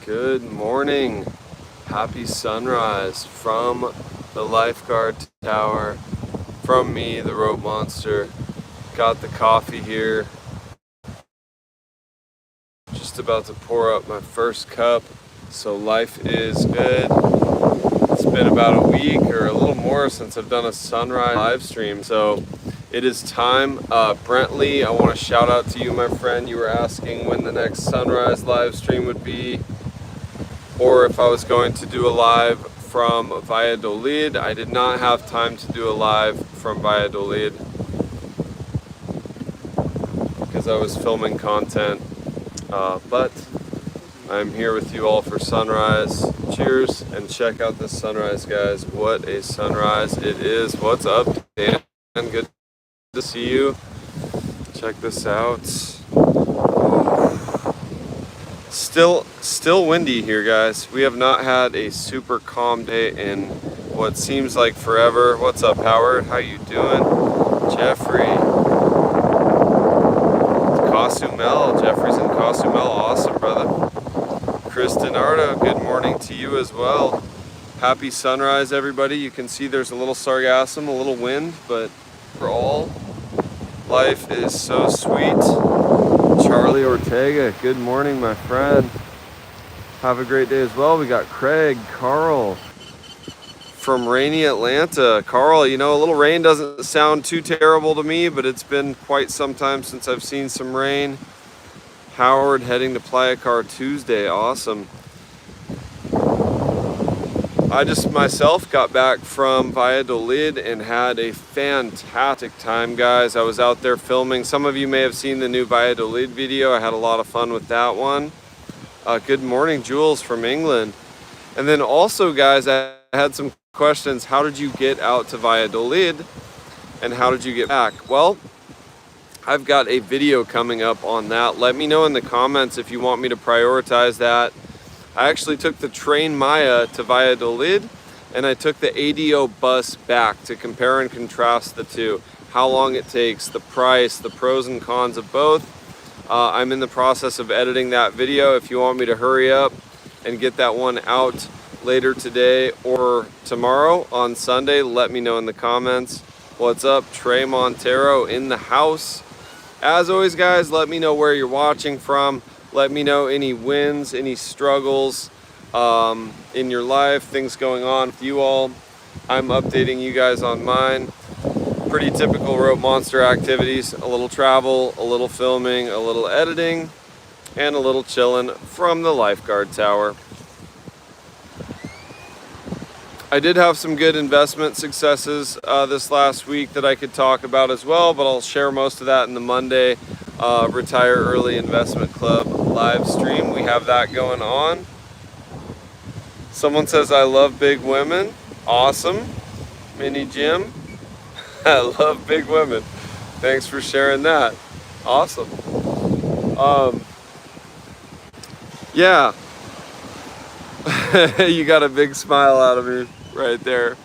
Good morning. Happy sunrise from the lifeguard tower. From me, the Rope Monster. Got the coffee here. Just about to pour up my first cup. So life is good. It's been about a week or a little more since I've done a sunrise live stream. So it is time. Brentley, I want to shout out to you, my friend. You were asking when the next sunrise live stream would be, or if I was going to do a live from Valladolid. I did not have time to do a live from Valladolid because I was filming content, but I'm here with you all for sunrise. Cheers, and check out this sunrise, guys. What a sunrise it is. What's up, Dan? Good to see you. Check this out. Still windy here, guys. We have not had a super calm day in what seems like forever. What's up, Howard? How you doing? Jeffrey. Cozumel. Jeffrey's in Cozumel. Awesome, brother. Kristen Ardo, good morning to you as well. Happy sunrise, everybody. You can see there's a little sargassum, a little wind, but for all, life is so sweet. Charlie Ortega, good morning, my friend. Have a great day as well. We got Craig, Carl from rainy Atlanta. Carl, you know, a little rain doesn't sound too terrible to me, but it's been quite some time since I've seen some rain. Howard heading to Playa Car Tuesday. Awesome. I just myself got back from Valladolid and had a fantastic time, guys. I was out there filming. Some of you may have seen the new Valladolid video. I had a lot of fun with that one. Good morning, Jules from England. And then also, guys, I had some questions. How did you get out to Valladolid and how did you get back? Well, I've got a video coming up on that. Let me know in the comments if you want me to prioritize that. I actually took the train Maya to Valladolid and I took the ADO bus back to compare and contrast the two. How long it takes, the price, the pros and cons of both. I'm in the process of editing that video. If you want me to hurry up and get that one out later today or tomorrow on Sunday, let me know in the comments. What's up, Trey Montero in the house. As always, guys, let me know where you're watching from. Let me know any wins, any struggles in your life, things going on with you all. I'm updating you guys on mine. Pretty typical Rope Monster activities. A little travel, a little filming, a little editing, and a little chilling from the lifeguard tower. I did have some good investment successes this last week that I could talk about as well, but I'll share most of that in the Monday Retire Early Investment Club live stream. We have that going on. Someone says, I love big women. Awesome. Mini Jim. I love big women. Thanks for sharing that. Awesome. Yeah. You got a big smile out of me right there.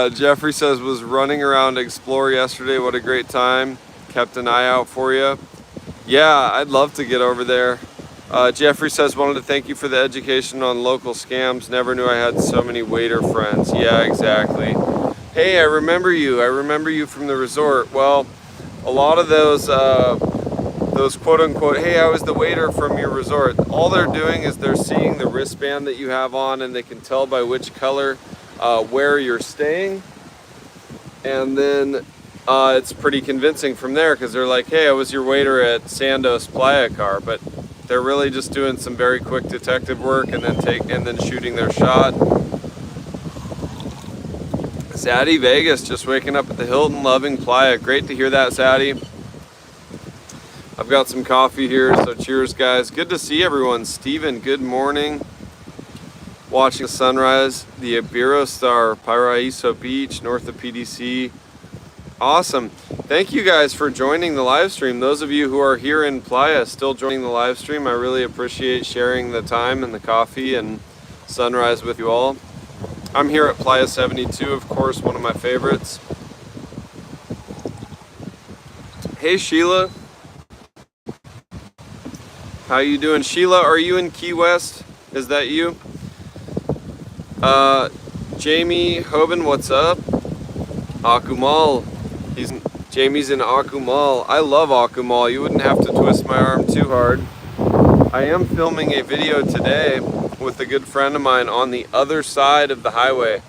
Jeffrey says, was running around to explore yesterday. What a great time. Kept an eye out for you. Yeah, I'd love to get over there. Jeffrey says, wanted to thank you for the education on local scams. Never knew I had so many waiter friends. Yeah, exactly. Hey, I remember you. I remember you from the resort. Well, a lot of those quote unquote, hey, I was the waiter from your resort. All they're doing is they're seeing the wristband that you have on and they can tell by which color where you're staying. And then it's pretty convincing from there because they're like, hey, I was your waiter at Sandos Playa Car, but they're really just doing some very quick detective work and then shooting their shot. Zaddy Vegas just waking up at the Hilton, loving Playa. Great to hear that, Zaddy. I've got some coffee here, so cheers, guys. Good to see everyone. Steven, good morning. Watching the sunrise, the Iberostar, Paraíso Beach, north of PDC. Awesome. Thank you guys for joining the live stream. Those of you who are here in Playa still joining the live stream, I really appreciate sharing the time and the coffee and sunrise with you all. I'm here at Playa 72, of course, one of my favorites. Hey, Sheila. How you doing? Sheila, are you in Key West? Is that you? Jamie Hoban, what's up? Akumal. Jamie's in Akumal. I love Akumal. You wouldn't have to twist my arm too hard. I am filming a video today with a good friend of mine on the other side of the highway.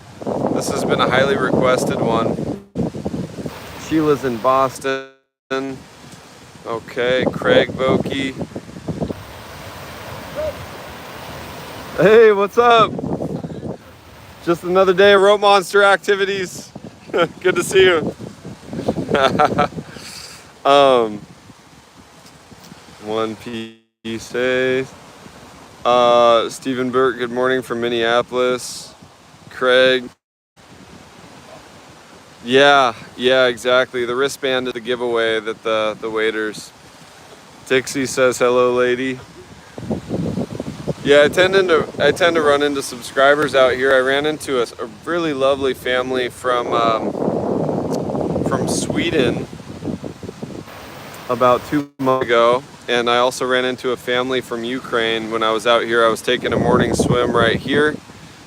This has been a highly requested one. Sheila's in Boston. Okay, Craig Bokey. Hey, what's up? Just another day of TheRopeMonster activities. Good to see you. One piece. Stephen Burke, good morning from Minneapolis. Craig. Yeah, exactly. The wristband is the giveaway that the waiters. Dixie says hello, lady. Yeah, I tend to run into subscribers out here. I ran into a really lovely family from Sweden about 2 months ago, and I also ran into a family from Ukraine when I was out here. I was taking a morning swim right here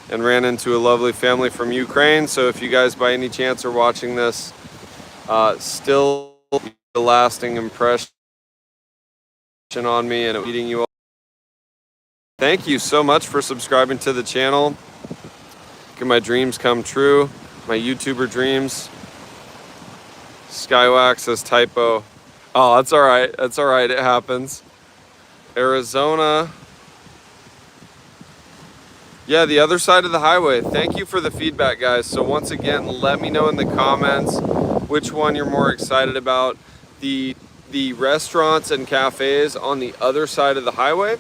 and ran into a lovely family from Ukraine. So if you guys by any chance are watching this, still a lasting impression on me and meeting you all. Thank you so much for subscribing to the channel. Can my dreams come true? My YouTuber dreams. Skywax says typo. Oh, that's all right. That's all right. It happens. Arizona. Yeah, the other side of the highway. Thank you for the feedback, guys. So once again, let me know in the comments which one you're more excited about. The restaurants and cafes on the other side of the highway,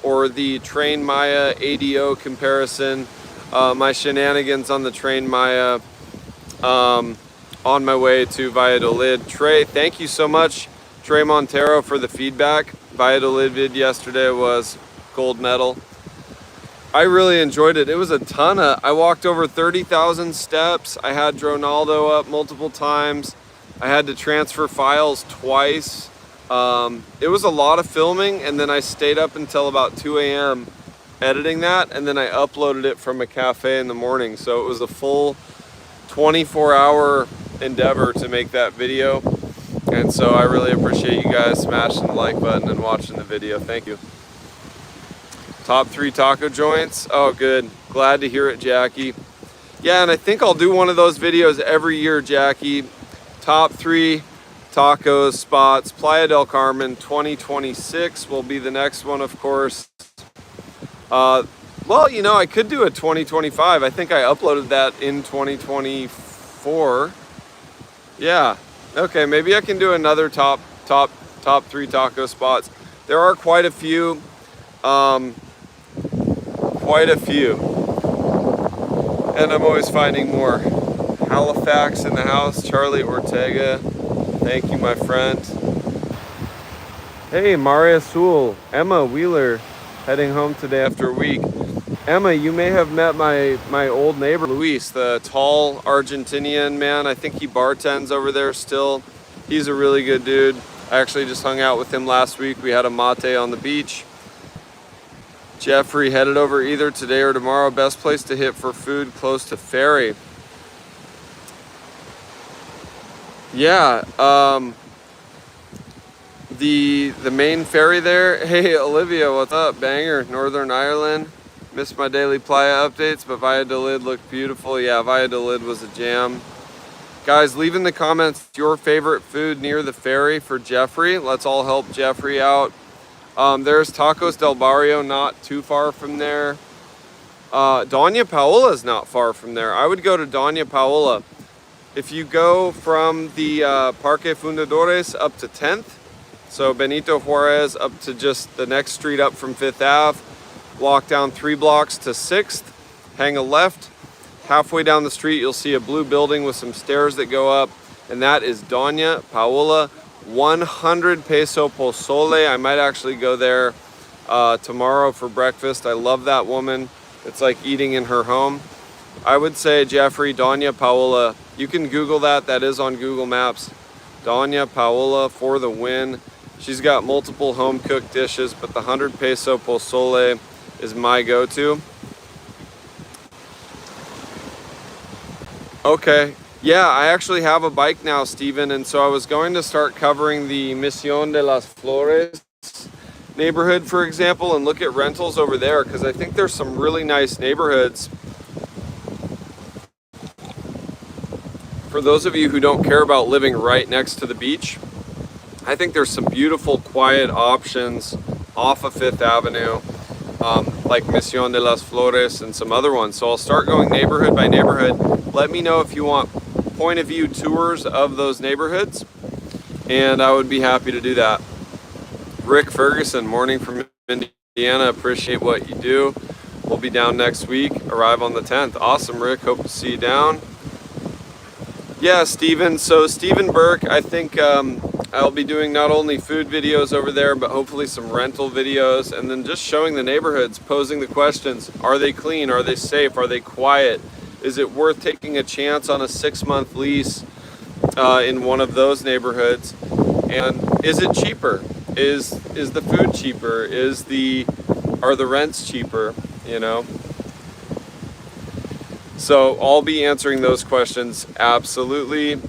or the Train Maya ADO comparison, my shenanigans on the Train Maya on my way to Valladolid. Trey, thank you so much, Trey Montero, for the feedback. Valladolid vid yesterday was gold medal. I really enjoyed it. It was a ton of, I walked over 30,000 steps. I had Dronaldo up multiple times. I had to transfer files twice. It was a lot of filming, and then I stayed up until about 2 a.m. editing that, and then I uploaded it from a cafe in the morning. So it was a full 24-hour endeavor to make that video. And so I really appreciate you guys smashing the like button and watching the video. Thank you. Top 3 taco joints. Oh, good. Glad to hear it, Jackie. Yeah, and I think I'll do one of those videos every year, Jackie. Top 3 tacos spots. Playa del Carmen 2026 will be the next one, of course. Well, you know, I could do a 2025. I think I uploaded that in 2024. Yeah. Okay, maybe I can do another top 3 taco spots. There are quite a few. And I'm always finding more. Halifax in the house. Charlie Ortega. Thank you, my friend. Hey, Maria Sewell. Emma Wheeler, heading home today after a week. Emma, you may have met my old neighbor, Luis, the tall Argentinian man. I think he bartends over there still. He's a really good dude. I actually just hung out with him last week. We had a mate on the beach. Jeffrey, headed over either today or tomorrow. Best place to hit for food close to ferry. Yeah, the main ferry there. Hey, Olivia, what's up? Banger, Northern Ireland. Missed my daily playa updates, but Valladolid looked beautiful. Yeah, Valladolid was a jam. Guys, leave in the comments your favorite food near the ferry for Jeffrey. Let's all help Jeffrey out. There's Tacos del Barrio, not too far from there. Doña Paola is not far from there. I would go to Doña Paola. If you go from the Parque Fundadores up to 10th, so Benito Juarez up to just the next street up from 5th Ave, walk down 3 blocks to 6th, hang a left. Halfway down the street, you'll see a blue building with some stairs that go up, and that is Doña Paola. 100 peso pozole. I might actually go there tomorrow for breakfast. I love that woman. It's like eating in her home. I would say, Jeffrey, Doña Paola. You can Google that. That is on Google Maps. Doña Paola for the win. She's got multiple home cooked dishes, but the 100 peso pozole is my go-to. Okay, yeah, I actually have a bike now, Steven, and so I was going to start covering the Misión de las Flores neighborhood, for example, and look at rentals over there, because I think there's some really nice neighborhoods. For those of you who don't care about living right next to the beach, I think there's some beautiful, quiet options off of 5th Avenue, like Misión de las Flores and some other ones. So I'll start going neighborhood by neighborhood. Let me know if you want point of view tours of those neighborhoods, and I would be happy to do that. Rick Ferguson, morning from Indiana. Appreciate what you do. We'll be down next week. Arrive on the 10th. Awesome, Rick. Hope to see you down. Yeah, Steven. So Steven Burke, I think I'll be doing not only food videos over there, but hopefully some rental videos, and then just showing the neighborhoods, posing the questions. Are they clean? Are they safe? Are they quiet? Is it worth taking a chance on a 6-month lease in one of those neighborhoods? And is it cheaper? Is the food cheaper? Are the rents cheaper? You know? So I'll be answering those questions, absolutely.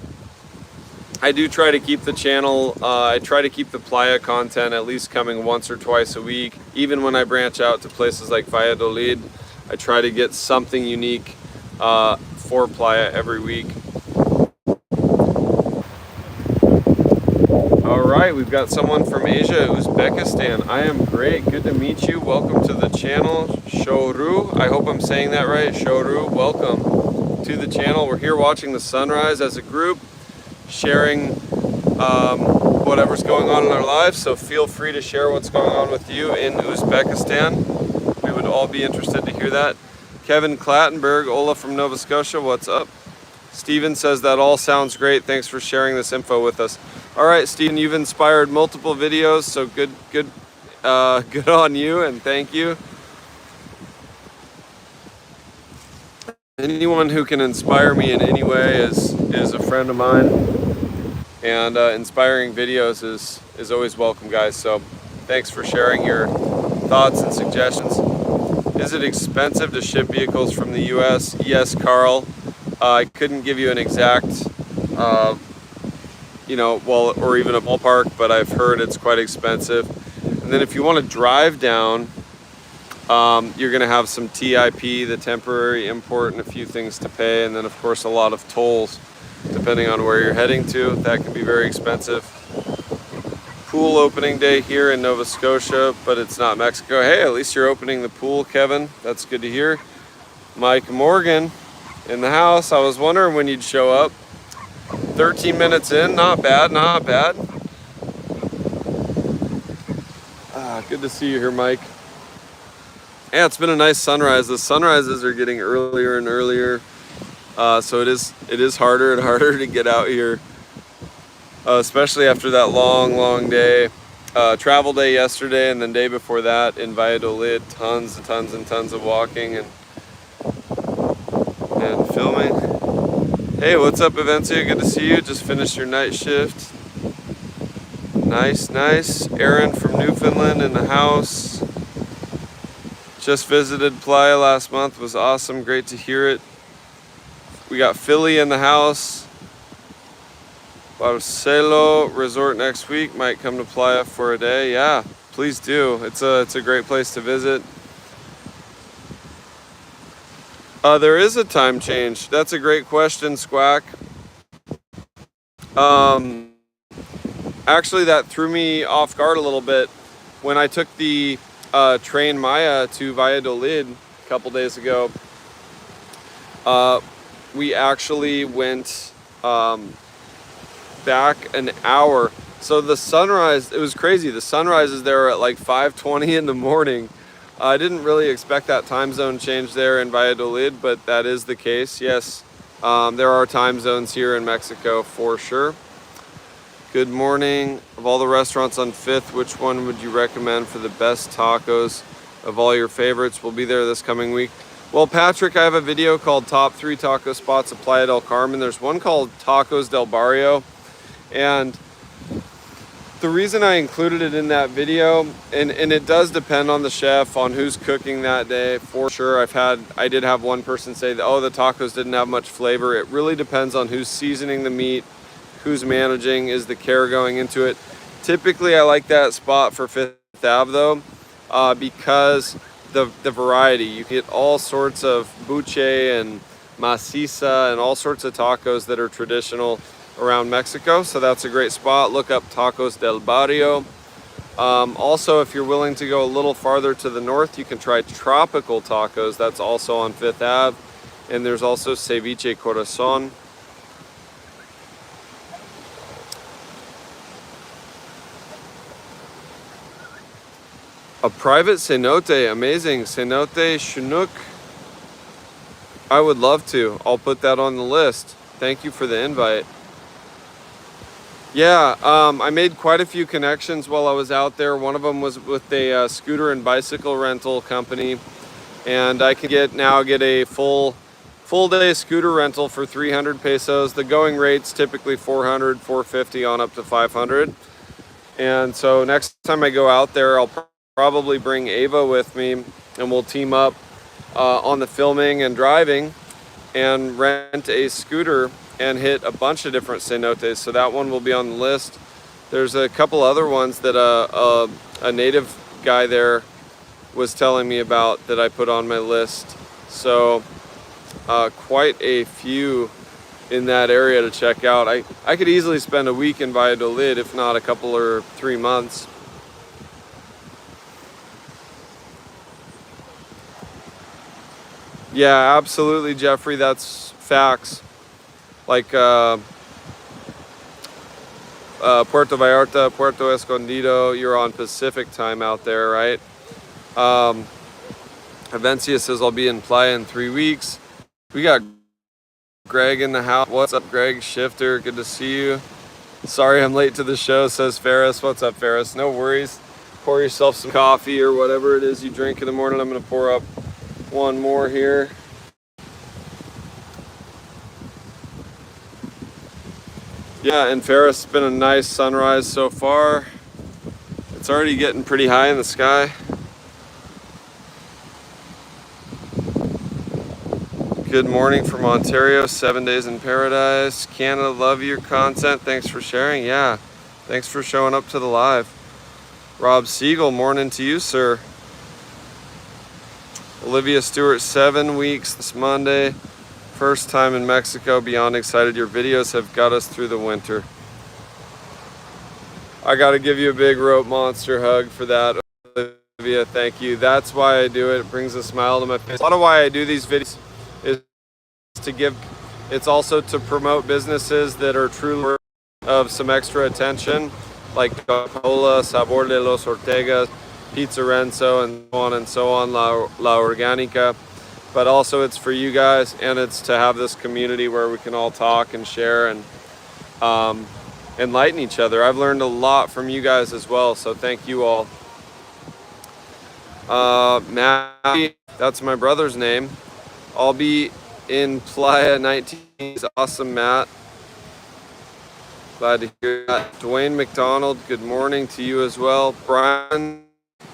I do try to keep the channel, I try to keep the Playa content at least coming once or twice a week. Even when I branch out to places like Valladolid, I try to get something unique for Playa every week. All right, we've got someone from Asia, Uzbekistan. I am great, good to meet you. Welcome to the channel, Shoru. I hope I'm saying that right, Shoru. Welcome to the channel. We're here watching the sunrise as a group, sharing whatever's going on in our lives. So feel free to share what's going on with you in Uzbekistan. We would all be interested to hear that. Kevin Clattenburg, Ola from Nova Scotia, what's up? Steven says that all sounds great. Thanks for sharing this info with us. All right, Steven, you've inspired multiple videos, so good on you, and thank you. Anyone who can inspire me in any way is a friend of mine, and inspiring videos is always welcome, guys. So thanks for sharing your thoughts and suggestions. Is it expensive to ship vehicles from the US? Yes, Carl. I couldn't give you an exact, or even a ballpark, but I've heard it's quite expensive. And then if you want to drive down, you're going to have some TIP, the temporary import, and a few things to pay. And then, of course, a lot of tolls, depending on where you're heading to. That can be very expensive. Pool opening day here in Nova Scotia, but it's not Mexico. Hey, at least you're opening the pool, Kevin. That's good to hear. Mike Morgan in the house. I was wondering when you'd show up. 13 minutes in, not bad, not bad. Good to see you here, Mike. Yeah, it's been a nice sunrise. The sunrises are getting earlier and earlier, so it is harder and harder to get out here, especially after that long day. Travel day yesterday, and then day before that in Valladolid, tons of walking and filming. Hey, what's up, Evencia? Good to see you. Just finished your night shift. Nice. Aaron from Newfoundland in the house. Just visited Playa last month. Was awesome. Great to hear it. We got Philly in the house. Barcelo Resort next week. Might come to Playa for a day. Yeah, please do. It's a great place to visit. There is a time change. That's a great question, Squack. Actually, that threw me off guard a little bit. When I took the train Maya to Valladolid a couple days ago, we actually went back an hour. So the sunrise, it was crazy. The sunrise is there at like 5:20 in the morning. I didn't really expect that time zone change there in Valladolid, but that is the case. Yes, there are time zones here in Mexico for sure. Good morning. Of all the restaurants on 5th, which one would you recommend for the best tacos of all your favorites? We'll be there this coming week. Well, Patrick, I have a video called Top 3 Taco Spots of Playa del Carmen. There's one called Tacos del Barrio, and The reason I included it in that video, and it does depend on the chef, on who's cooking that day, for sure. I did have one person say that, oh, the tacos didn't have much flavor. It really depends on who's seasoning the meat, who's managing, is the care going into it. Typically, I like that spot for Fifth Ave though, because the variety. You get all sorts of buche and maciza and all sorts of tacos that are traditional around Mexico, so that's a great spot. Look up Tacos del Barrio. Also, if you're willing to go a little farther to the north, you can try Tropical Tacos. That's also on Fifth Ave. And there's also Ceviche Corazon. A private cenote, amazing. Cenote Chinook. I would love to. I'll put that on the list. Thank you for the invite. Yeah, I made quite a few connections while I was out there. One of them was with a scooter and bicycle rental company, and I can get a full day scooter rental for 300 pesos. The going rate's typically 400, 450 on up to 500. And so next time I go out there, I'll probably bring Ava with me, and we'll team up on the filming and driving and rent a scooter and hit a bunch of different cenotes. So that one will be on the list. There's a couple other ones that a native guy there was telling me about that I put on my list. So quite a few in that area to check out. I could easily spend a week in Valladolid, if not a couple or 3 months. Yeah, absolutely, Jeffrey. That's facts. Like Puerto Vallarta, Puerto Escondido, you're on Pacific time out there, right? Avencia says I'll be in Playa in 3 weeks. We got Greg in the house. What's up, Greg? Shifter, good to see you. Sorry I'm late to the show, says Ferris. What's up, Ferris? No worries. Pour yourself some coffee or whatever it is you drink in the morning. I'm gonna pour up one more here. Yeah, and Ferris, it's been a nice sunrise so far. It's already getting pretty high in the sky. Good morning from Ontario, 7 days in paradise. Canada, love your content. Thanks for sharing. Yeah, thanks for showing up to the live. Rob Siegel, morning to you, sir. Olivia Stewart, 7 weeks this Monday. First time in Mexico, beyond excited. Your videos have got us through the winter. I gotta give you a big rope monster hug for that, Olivia, thank you. That's why I do it. It brings a smile to my face. A lot of why I do these videos is to give, it's also to promote businesses that are truly worth of some extra attention, like Coca-Cola, Sabor de los Ortegas, Pizza Renzo, and so on, La Organica. But also it's for you guys, and it's to have this community where we can all talk and share and enlighten each other. I've learned a lot from you guys as well, so thank you all. Matt, that's my brother's name. I'll be in Playa 19. Awesome, Matt. Glad to hear that. Dwayne McDonald, good morning to you as well. Brian,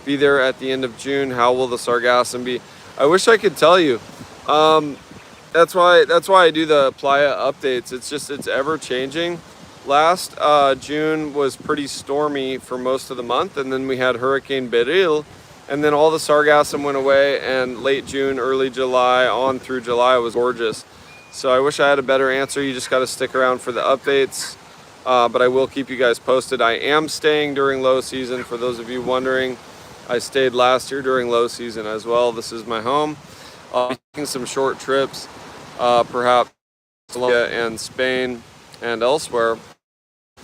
be there at the end of June. How will the Sargassum be? I wish I could tell you. That's why I do the Playa updates. It's ever changing. Last June was pretty stormy for most of the month, and then we had Hurricane Beryl, and then all the Sargassum went away, and late June, early July, on through July was gorgeous. So I wish I had a better answer. You just got to stick around for the updates, but I will keep you guys posted. I am staying during low season, for those of you wondering. I stayed last year during low season as well. This is my home. I'll be taking some short trips, perhaps Colombia and Spain and elsewhere.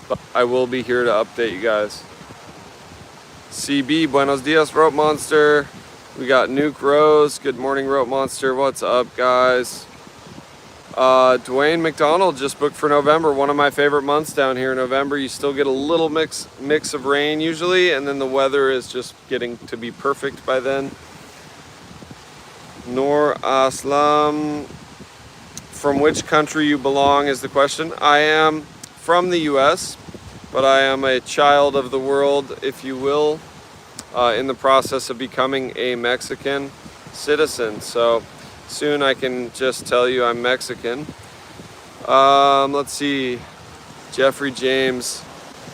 But I will be here to update you guys. CB, buenos dias, Rope Monster. We got Nuke Rose. Good morning, Rope Monster. What's up, guys? Dwayne McDonald just booked for November, one of my favorite months down here in November. You still get a little mix of rain usually, and then the weather is just getting to be perfect by then. Noor Aslam, from which country you belong is the question. I am from the US, but I am a child of the world, if you will, in the process of becoming a Mexican citizen. So soon I can just tell you I'm Mexican. Let's see, Jeffrey James,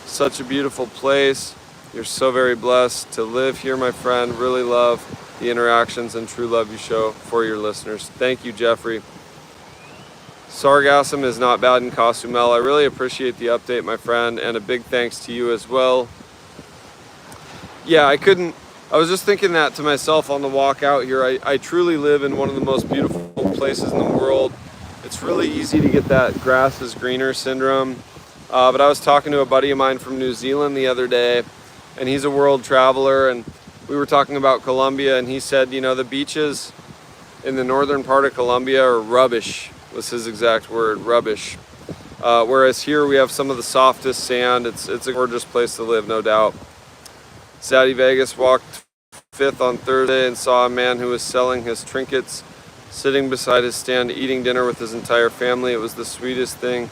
such a beautiful place. You're so very blessed to live here, my friend. Really love the interactions and true love you show for your listeners. Thank you, Jeffrey. Sargassum is not bad in Cozumel. I really appreciate the update, my friend, and a big thanks to you as well. Yeah, I was just thinking that to myself on the walk out here. I truly live in one of the most beautiful places in the world. It's really easy to get that grass is greener syndrome. But I was talking to a buddy of mine from New Zealand the other day, and he's a world traveler, and we were talking about Colombia, and he said, you know, the beaches in the northern part of Colombia are rubbish, was his exact word, rubbish. Whereas here we have some of the softest sand. It's a gorgeous place to live, no doubt. Zaddy Vegas walked 5th on Thursday and saw a man who was selling his trinkets, sitting beside his stand, eating dinner with his entire family. It was the sweetest thing.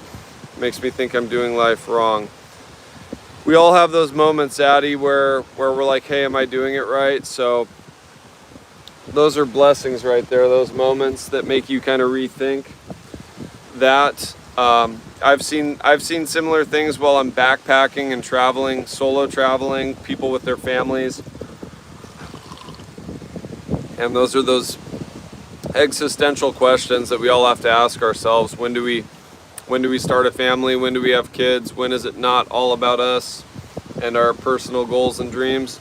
Makes me think I'm doing life wrong. We all have those moments, Zaddy, where we're like, hey, am I doing it right? So those are blessings right there, those moments that make you kind of rethink that. I've seen similar things while I'm backpacking and traveling, solo traveling, people with their families. And those are those existential questions that we all have to ask ourselves. When do we start a family? When do we have kids? When is it not all about us and our personal goals and dreams?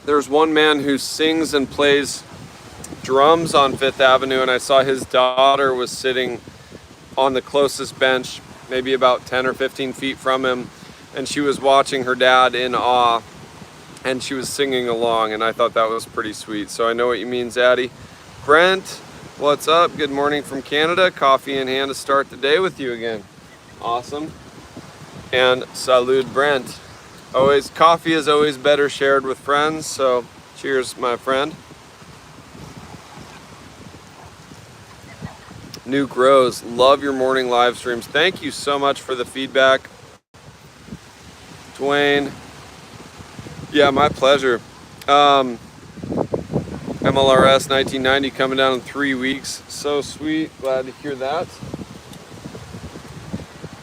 There's one man who sings and plays drums on 5th Avenue, and I saw his daughter was sitting on the closest bench, maybe about 10 or 15 feet from him, and she was watching her dad in awe, and she was singing along, and I thought that was pretty sweet. So I know what you mean, Zaddy. Brent, what's up? Good morning from Canada. Coffee in hand to start the day with you again. Awesome. And salud, Brent. Coffee is always better shared with friends, so cheers, my friend. Nuke Rose, love your morning live streams. Thank you so much for the feedback. Dwayne, yeah, my pleasure. MLRS 1990 coming down in 3 weeks. So sweet, glad to hear that.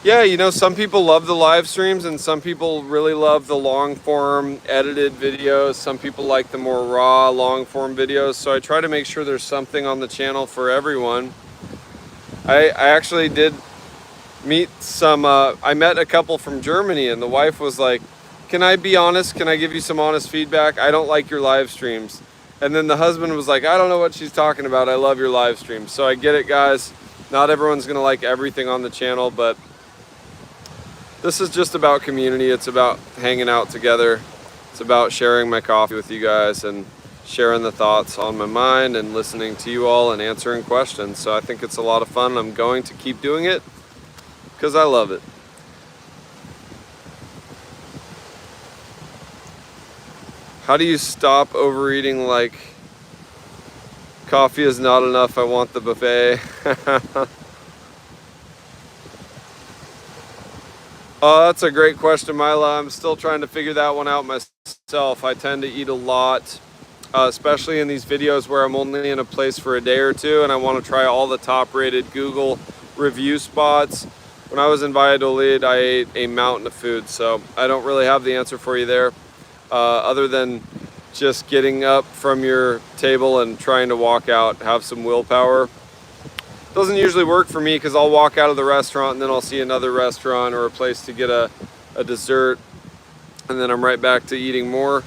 Yeah, you know, some people love the live streams and some people really love the long form edited videos. Some people like the more raw long form videos. So I try to make sure there's something on the channel for everyone. I actually did meet I met a couple from Germany, and the wife was like, can I be honest? Can I give you some honest feedback? I don't like your live streams. And then the husband was like, I don't know what she's talking about. I love your live streams. So I get it, guys. Not everyone's gonna like everything on the channel, but this is just about community. It's about hanging out together. It's about sharing my coffee with you guys and sharing the thoughts on my mind and listening to you all and answering questions. So I think it's a lot of fun. I'm going to keep doing it because I love it. How do you stop overeating? Like, coffee is not enough, I want the buffet. Oh, that's a great question, Mila. I'm still trying to figure that one out myself. I tend to eat a lot. Especially in these videos where I'm only in a place for a day or two and I want to try all the top rated Google review spots. When I was in Valladolid, I ate a mountain of food, so I don't really have the answer for you there, other than just getting up from your table and trying to walk out, have some willpower. Doesn't usually work for me because I'll walk out of the restaurant and then I'll see another restaurant or a place to get a dessert, and then I'm right back to eating more.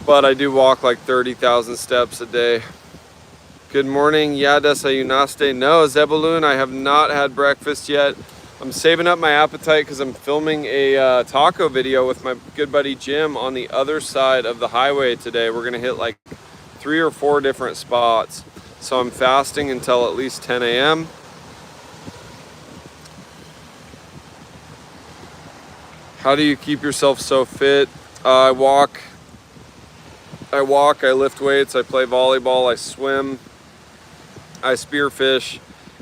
But I do walk like 30,000 steps a day. Good morning. Ya desayunaste? No, Zebulun, I have not had breakfast yet. I'm saving up my appetite because I'm filming a taco video with my good buddy Jim on the other side of the highway today. We're gonna hit like 3 or 4 different spots. So I'm fasting until at least 10 a.m. How do you keep yourself so fit? I walk, I lift weights, I play volleyball, I swim, I spearfish,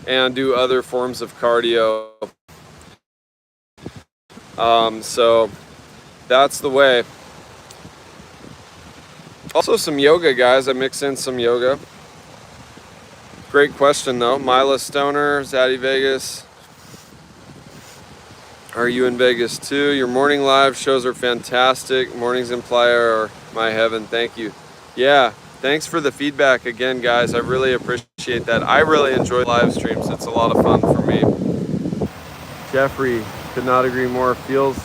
and do other forms of cardio. So that's the way. Also some yoga, guys. I mix in some yoga. Great question though. Milestone, Zaddy Vegas. Are you in Vegas too? Your morning live shows are fantastic. Mornings in Playa are my heaven. Thank you. Yeah, thanks for the feedback again, guys. I really appreciate that. I really enjoy live streams. It's a lot of fun for me. Jeffrey, could not agree more. Feels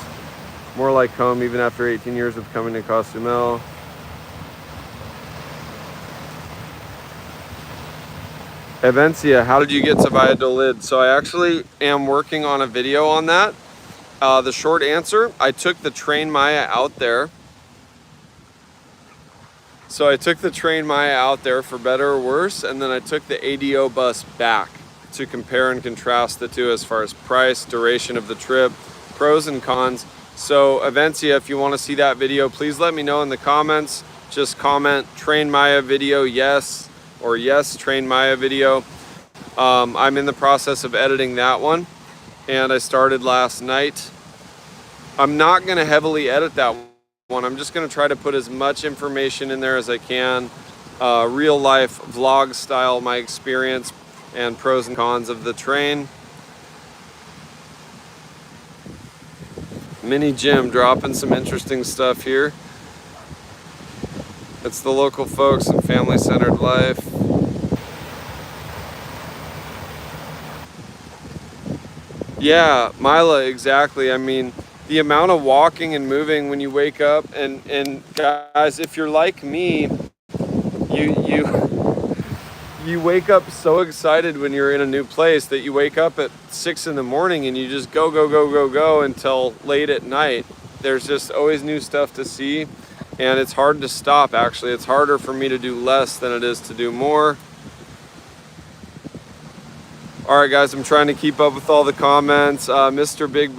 more like home even after 18 years of coming to Cozumel. Evencia, how did you get to Valladolid? So I actually am working on a video on that. The short answer, I took the train Maya out there. So I took the train Maya out there for better or worse, and then I took the ADO bus back to compare and contrast the two as far as price, duration of the trip, pros and cons. So Evencia, if you want to see that video, please let me know in the comments. Just comment train Maya video yes, or yes, train Maya video. I'm in the process of editing that one, and I started last night. I'm not going to heavily edit that one. I'm just going to try to put as much information in there as I can, real life vlog style, my experience and pros and cons of the train. Mini Jim dropping some interesting stuff here. It's the local folks and family-centered life. Yeah, Mila, exactly. I mean, the amount of walking and moving when you wake up, and guys, if you're like me, you wake up so excited when you're in a new place that you wake up at 6 in the morning and you just go until late at night. There's just always new stuff to see, and it's hard to stop. Actually, it's harder for me to do less than it is to do more. All right, guys, I'm trying to keep up with all the comments. Mr. Big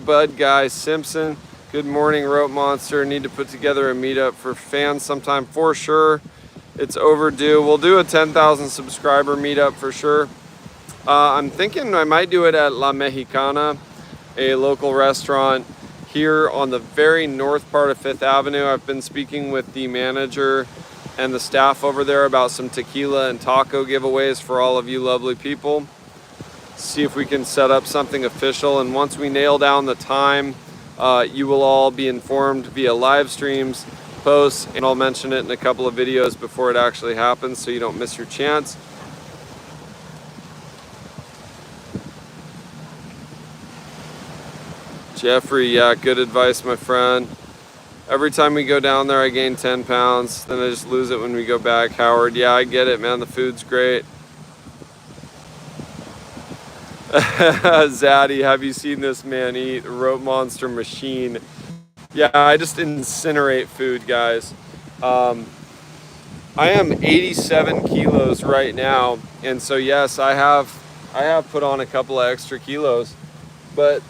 Bud Guy Simpson. Good morning, RopeMonster. Need to put together a meetup for fans sometime for sure. It's overdue. We'll do a 10,000 subscriber meetup for sure. I'm thinking I might do it at La Mexicana, a local restaurant here on the very north part of 5th Avenue. I've been speaking with the manager and the staff over there about some tequila and taco giveaways for all of you lovely people. See if we can set up something official, and once we nail down the time, you will all be informed via live streams, posts, and I'll mention it in a couple of videos before it actually happens so you don't miss your chance. Jeffrey, yeah, good advice, my friend. Every time we go down there, I gain 10 pounds. Then I just lose it when we go back. Howard, yeah, I get it, man. The food's great. Zaddy, have you seen this man eat? RopeMonster machine. Yeah, I just incinerate food, guys. I am 87 kilos right now, and so yes, I have put on a couple of extra kilos, but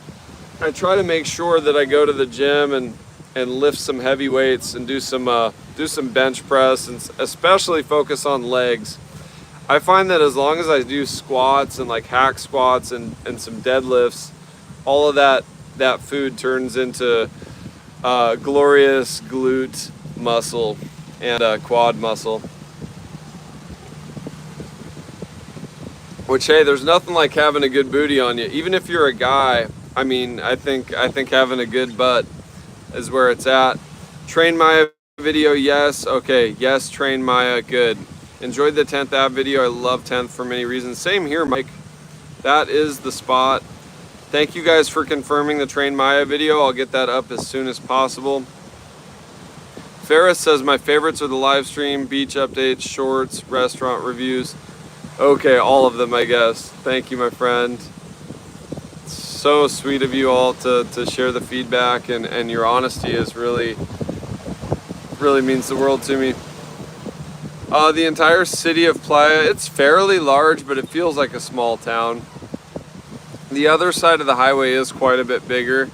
I try to make sure that I go to the gym and lift some heavy weights and do some bench press, and especially focus on legs. I find that as long as I do squats and like hack squats and some deadlifts, all of that food turns into glorious glute muscle and quad muscle. Which, hey, there's nothing like having a good booty on you. Even if you're a guy, I mean, I think having a good butt is where it's at. Train Maya video, yes. Okay, yes, Train Maya, good. Enjoyed the 10th app video. I love 10th for many reasons. Same here, Mike. That is the spot. Thank you guys for confirming the Train Maya video. I'll get that up as soon as possible. Ferris says my favorites are the live stream, beach updates, shorts, restaurant reviews. Okay, all of them, I guess. Thank you, my friend. So sweet of you all to share the feedback, and your honesty is really means the world to me. The entire city of Playa, it's fairly large, but it feels like a small town. The other side of the highway is quite a bit bigger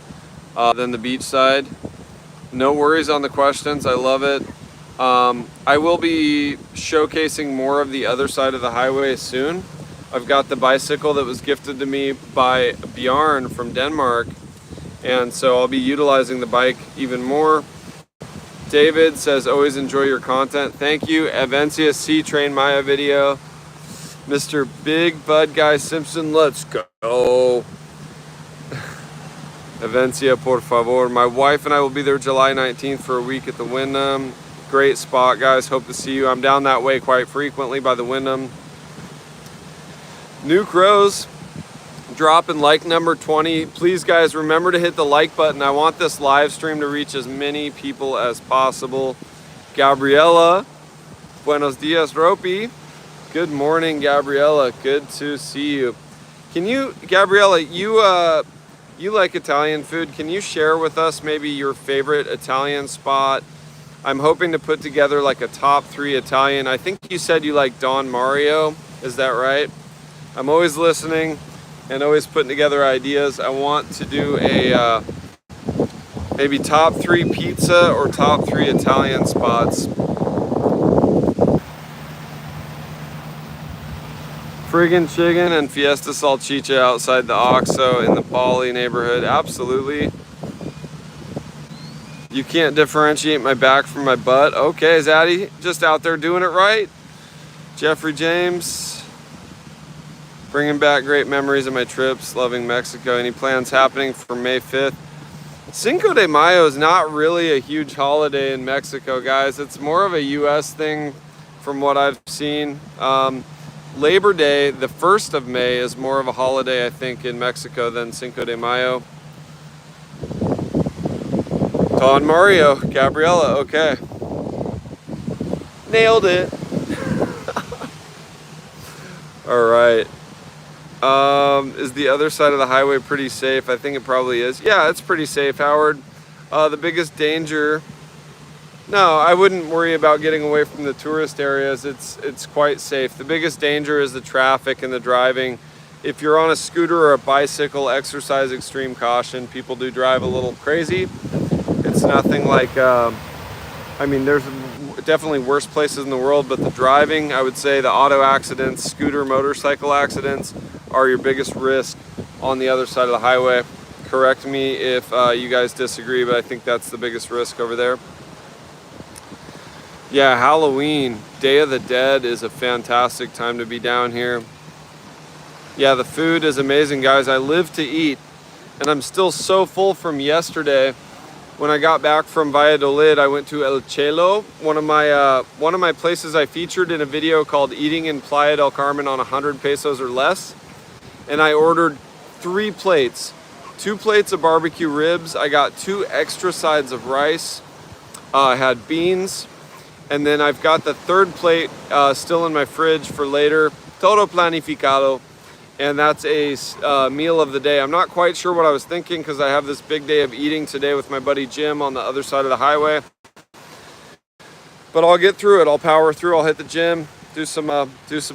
than the beach side. No worries on the questions, I love it. I will be showcasing more of the other side of the highway soon. I've got the bicycle that was gifted to me by Bjarne from Denmark, and so I'll be utilizing the bike even more. David says, always enjoy your content. Thank you. Avencia C Train Maya video. Mr. Big Bud Guy Simpson, let's go. Avencia, por favor. My wife and I will be there July 19th for a week at the Wyndham. Great spot, guys. Hope to see you. I'm down that way quite frequently by the Wyndham. Nuke Rose, dropping like number 20. Please, guys, remember to hit the like button. I want this live stream to reach as many people as possible. Gabriella, buenos dias, Ropey. Good morning, Gabriella. Good to see you. Can you, Gabriella, you like Italian food. Can you share with us maybe your favorite Italian spot? I'm hoping to put together like a top 3 Italian. I think you said you like Don Mario. Is that right? I'm always listening and always putting together ideas. I want to do a maybe top 3 pizza or top 3 Italian spots. Friggin' Chicken and Fiesta Salchicha outside the Oxo in the Poly neighborhood. Absolutely. You can't differentiate my back from my butt. Okay, Zaddy, just out there doing it right. Jeffrey James, bringing back great memories of my trips, loving Mexico. Any plans happening for May 5th? Cinco de Mayo is not really a huge holiday in Mexico, guys. It's more of a US thing from what I've seen. Labor Day, the 1st of May, is more of a holiday, I think, in Mexico than Cinco de Mayo. Don Mario, Gabriella, okay. Nailed it. All right. Is the other side of the highway pretty safe? I think it probably is. Yeah, it's pretty safe, Howard. The biggest danger... No, I wouldn't worry about getting away from the tourist areas. It's quite safe. The biggest danger is the traffic and the driving. If you're on a scooter or a bicycle, exercise extreme caution. People do drive a little crazy. It's nothing like, I mean, there's definitely worse places in the world, but the driving, I would say the auto accidents, scooter, motorcycle accidents are your biggest risk on the other side of the highway. Correct me if you guys disagree, but I think that's the biggest risk over there. Yeah, Halloween, Day of the Dead is a fantastic time to be down here. Yeah, the food is amazing, guys. I live to eat, and I'm still so full from yesterday. When I got back from Valladolid, I went to El Chelo, one of my places I featured in a video called Eating in Playa del Carmen on 100 pesos or less. And I ordered 3 plates, 2 plates of barbecue ribs. I got 2 extra sides of rice. I had beans. And then I've got the 3rd plate still in my fridge for later. Todo planificado. And that's a meal of the day. I'm not quite sure what I was thinking because I have this big day of eating today with my buddy Jim on the other side of the highway. But I'll get through it. I'll power through. I'll hit the gym, do some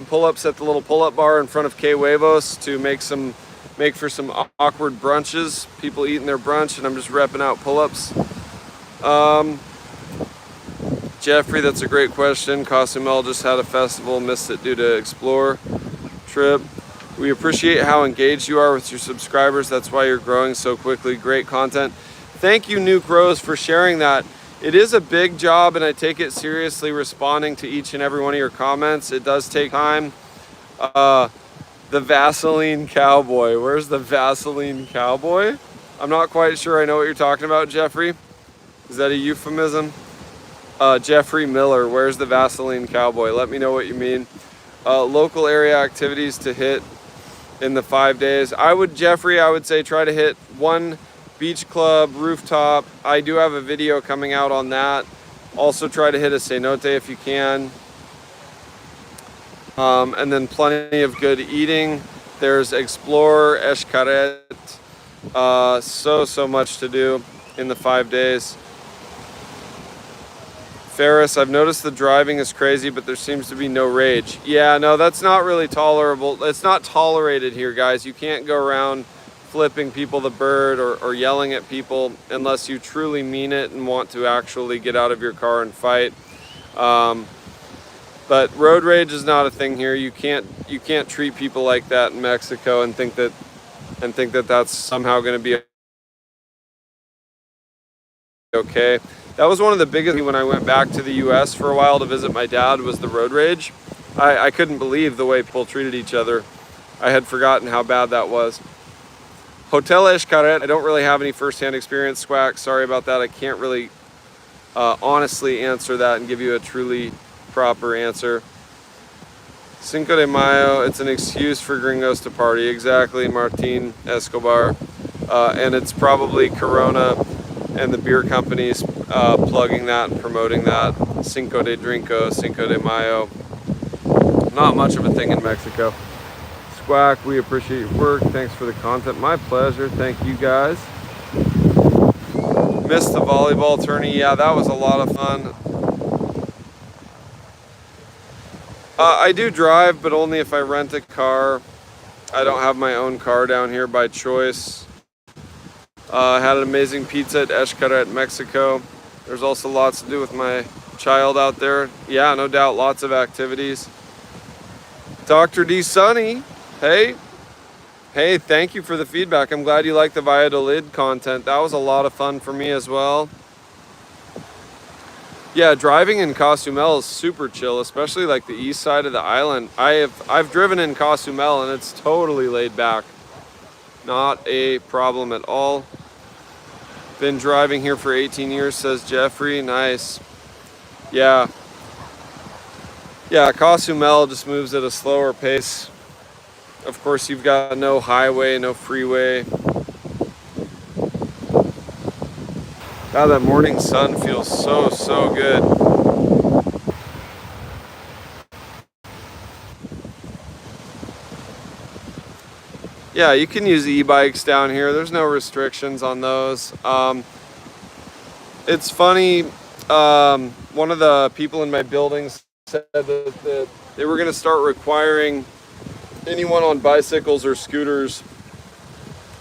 pull-ups at the little pull-up bar in front of K Huevos to make for some awkward brunches. People eating their brunch, and I'm just repping out pull-ups. Jeffrey, that's a great question. Cozumel just had a festival, missed it due to Explore trip. We appreciate how engaged you are with your subscribers. That's why you're growing so quickly. Great content. Thank you, Nuke Rose, for sharing that. It is a big job, and I take it seriously responding to each and every one of your comments. It does take time. The Vaseline Cowboy. Where's the Vaseline Cowboy? I'm not quite sure I know what you're talking about, Jeffrey. Is that a euphemism? Jeffrey Miller, where's the Vaseline Cowboy? Let me know what you mean. Local area activities to hit in the 5 days. Jeffrey, I would say try to hit 1 beach club, rooftop. I do have a video coming out on that. Also try to hit a cenote if you can. And then plenty of good eating. There's Explore, Xcaret. So much to do in the 5 days. Ferris, I've noticed the driving is crazy, but there seems to be no rage. Yeah, no, that's not really tolerable. It's not tolerated here, guys. You can't go around flipping people the bird or yelling at people unless you truly mean it and want to actually get out of your car and fight. But road rage is not a thing here. You can't treat people like that in Mexico and think that that's somehow going to be okay. That was one of the biggest when I went back to the US for a while to visit my dad, was the road rage. I couldn't believe the way people treated each other. I had forgotten how bad that was. Hotel Xcaret, I don't really have any first-hand experience, Squack. Sorry about that. I can't really honestly answer that and give you a truly proper answer. Cinco de Mayo, it's an excuse for gringos to party. Exactly, Martin Escobar. And it's probably Corona and the beer companies plugging that and promoting that. Cinco de Drinko, Cinco de Mayo. Not much of a thing in Mexico. Squack, we appreciate your work. Thanks for the content. My pleasure. Thank you guys. Missed the volleyball tourney. Yeah, that was a lot of fun. I do drive, but only if I rent a car. I don't have my own car down here by choice. Had an amazing pizza at Xcaret, Mexico. There's also lots to do with my child out there. Yeah, no doubt, lots of activities. Dr. D. Sunny, hey, thank you for the feedback. I'm glad you like the Valladolid content. That was a lot of fun for me as well. Yeah, driving in Cozumel is super chill, especially like the east side of the island. I've driven in Cozumel and it's totally laid back. Not a problem at all. Been driving here for 18 years, says Jeffrey. Nice. Yeah, Cozumel just moves at a slower pace. Of course, you've got no highway, no freeway. God, that morning sun feels so good. Yeah, you can use e-bikes down here. There's no restrictions on those. It's funny, one of the people in my building said that they were going to start requiring anyone on bicycles or scooters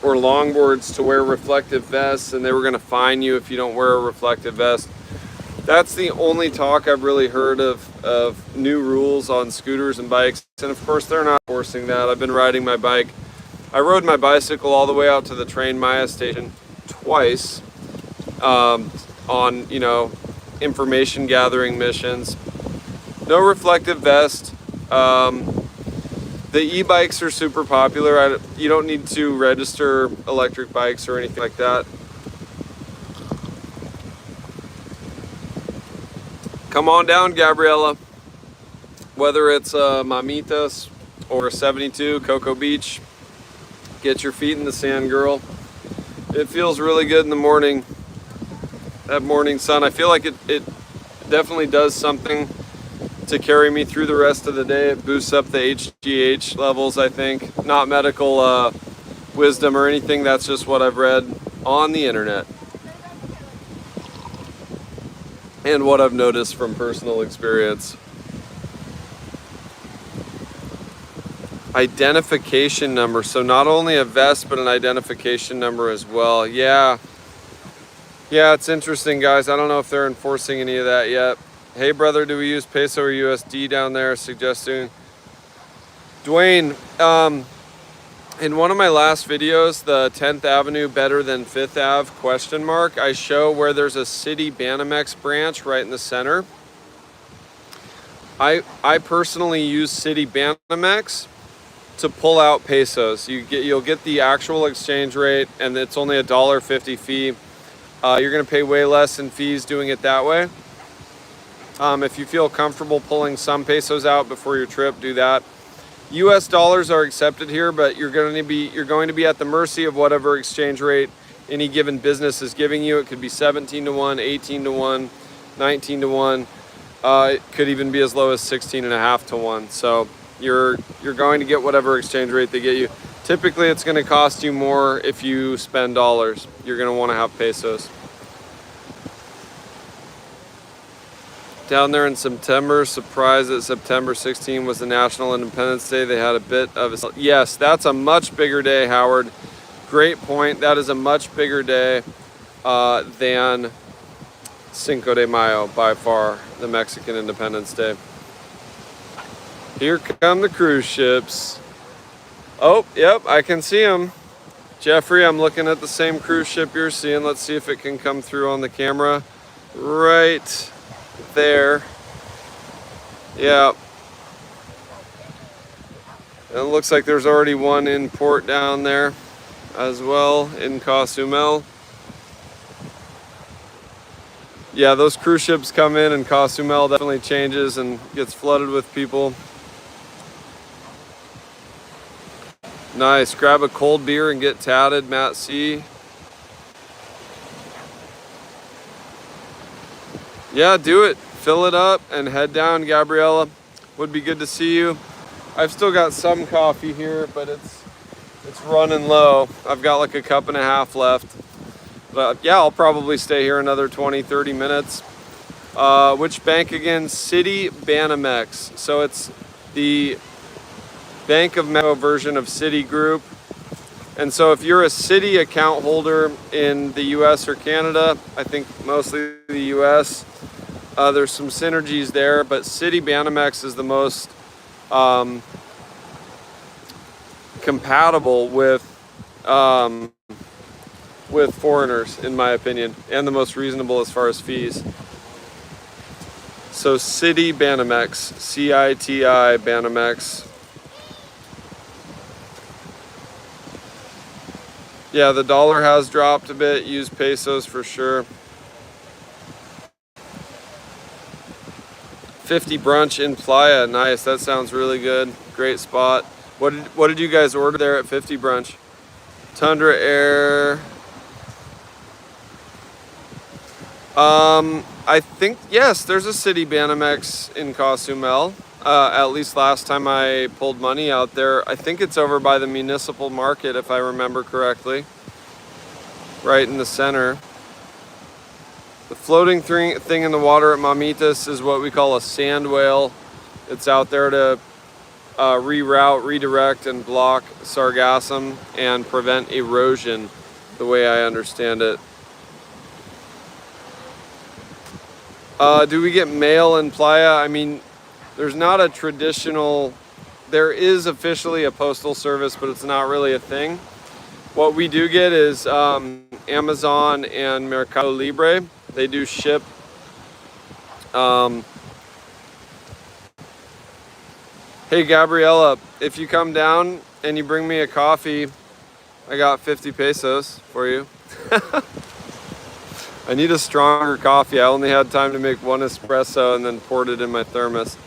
or longboards to wear reflective vests, and they were going to fine you if you don't wear a reflective vest. That's the only talk I've really heard of new rules on scooters and bikes, and of course they're not forcing that. I've been riding my bike. I rode my bicycle all the way out to the train Maya station twice on, information gathering missions. No reflective vest. The e-bikes are super popular. You don't need to register electric bikes or anything like that. Come on down, Gabriella. Whether it's Mamitas or 72 Cocoa Beach, get your feet in the sand, girl. It feels really good in the morning. That morning sun, I feel like it definitely does something to carry me through the rest of the day. It boosts up the HGH levels, I think. Not medical wisdom or anything, that's just what I've read on the internet. And what I've noticed from personal experience. Identification number, so not only a vest, but an identification number as well. Yeah, it's interesting, guys. I don't know if they're enforcing any of that yet. Hey brother, do we use peso or USD down there? Suggesting. Dwayne, in one of my last videos, the 10th Avenue better than 5th Ave ? I show where there's a City Banamex branch right in the center. I personally use City Banamex to pull out pesos. You'll get the actual exchange rate, and it's only $1.50 fee. You're gonna pay way less in fees doing it that way. If you feel comfortable pulling some pesos out before your trip, do that. US dollars are accepted here, but you're going to be at the mercy of whatever exchange rate any given business is giving you. It could be 17 to 1, 18 to 1, 19 to 1. It could even be as low as 16.5 to 1. So you're going to get whatever exchange rate they get you. Typically, it's going to cost you more if you spend dollars. You're going to want to have pesos. Down there in September, surprised that September 16 was the National Independence Day. They had a bit of a... Yes, that's a much bigger day, Howard. Great point. That is a much bigger day than Cinco de Mayo, by far the Mexican Independence Day. Here come the cruise ships. Oh, yep, I can see them. Jeffrey, I'm looking at the same cruise ship you're seeing. Let's see if it can come through on the camera. Right there. Yeah. And it looks like there's already one in port down there as well in Cozumel. Yeah, those cruise ships come in and Cozumel definitely changes and gets flooded with people. Nice. Grab a cold beer and get tatted, Matt C. Yeah, do it. Fill it up and head down, Gabriella. Would be good to see you. I've still got some coffee here, but it's running low. I've got like a cup and a half left. But yeah, I'll probably stay here another 20-30 minutes. Which bank again? City Banamex. So it's the Bank of Mexico version of Citigroup. And so if you're a Citi account holder in the US or Canada, I think mostly the US, there's some synergies there, but Citi Banamex is the most compatible with foreigners, in my opinion, and the most reasonable as far as fees. So Citi Banamex, C-I-T-I Banamex. Yeah, the dollar has dropped a bit. Use pesos for sure. 50 brunch in Playa. Nice. That sounds really good. Great spot. What did you guys order there at 50 brunch? Tundra Air. I think, yes, there's a Citi Banamex in Cozumel. At least last time I pulled money out there. I think it's over by the municipal market, if I remember correctly. Right in the center. The floating thing in the water at Mamitas is what we call a sand whale. It's out there to redirect, and block Sargassum and prevent erosion, the way I understand it. Do we get mail in Playa? I mean, there's not a traditional, there is officially a postal service, but it's not really a thing. What we do get is Amazon and Mercado Libre. They do ship. Hey, Gabriella, if you come down and you bring me a coffee, I got 50 pesos for you. I need a stronger coffee. I only had time to make one espresso and then poured it in my thermos.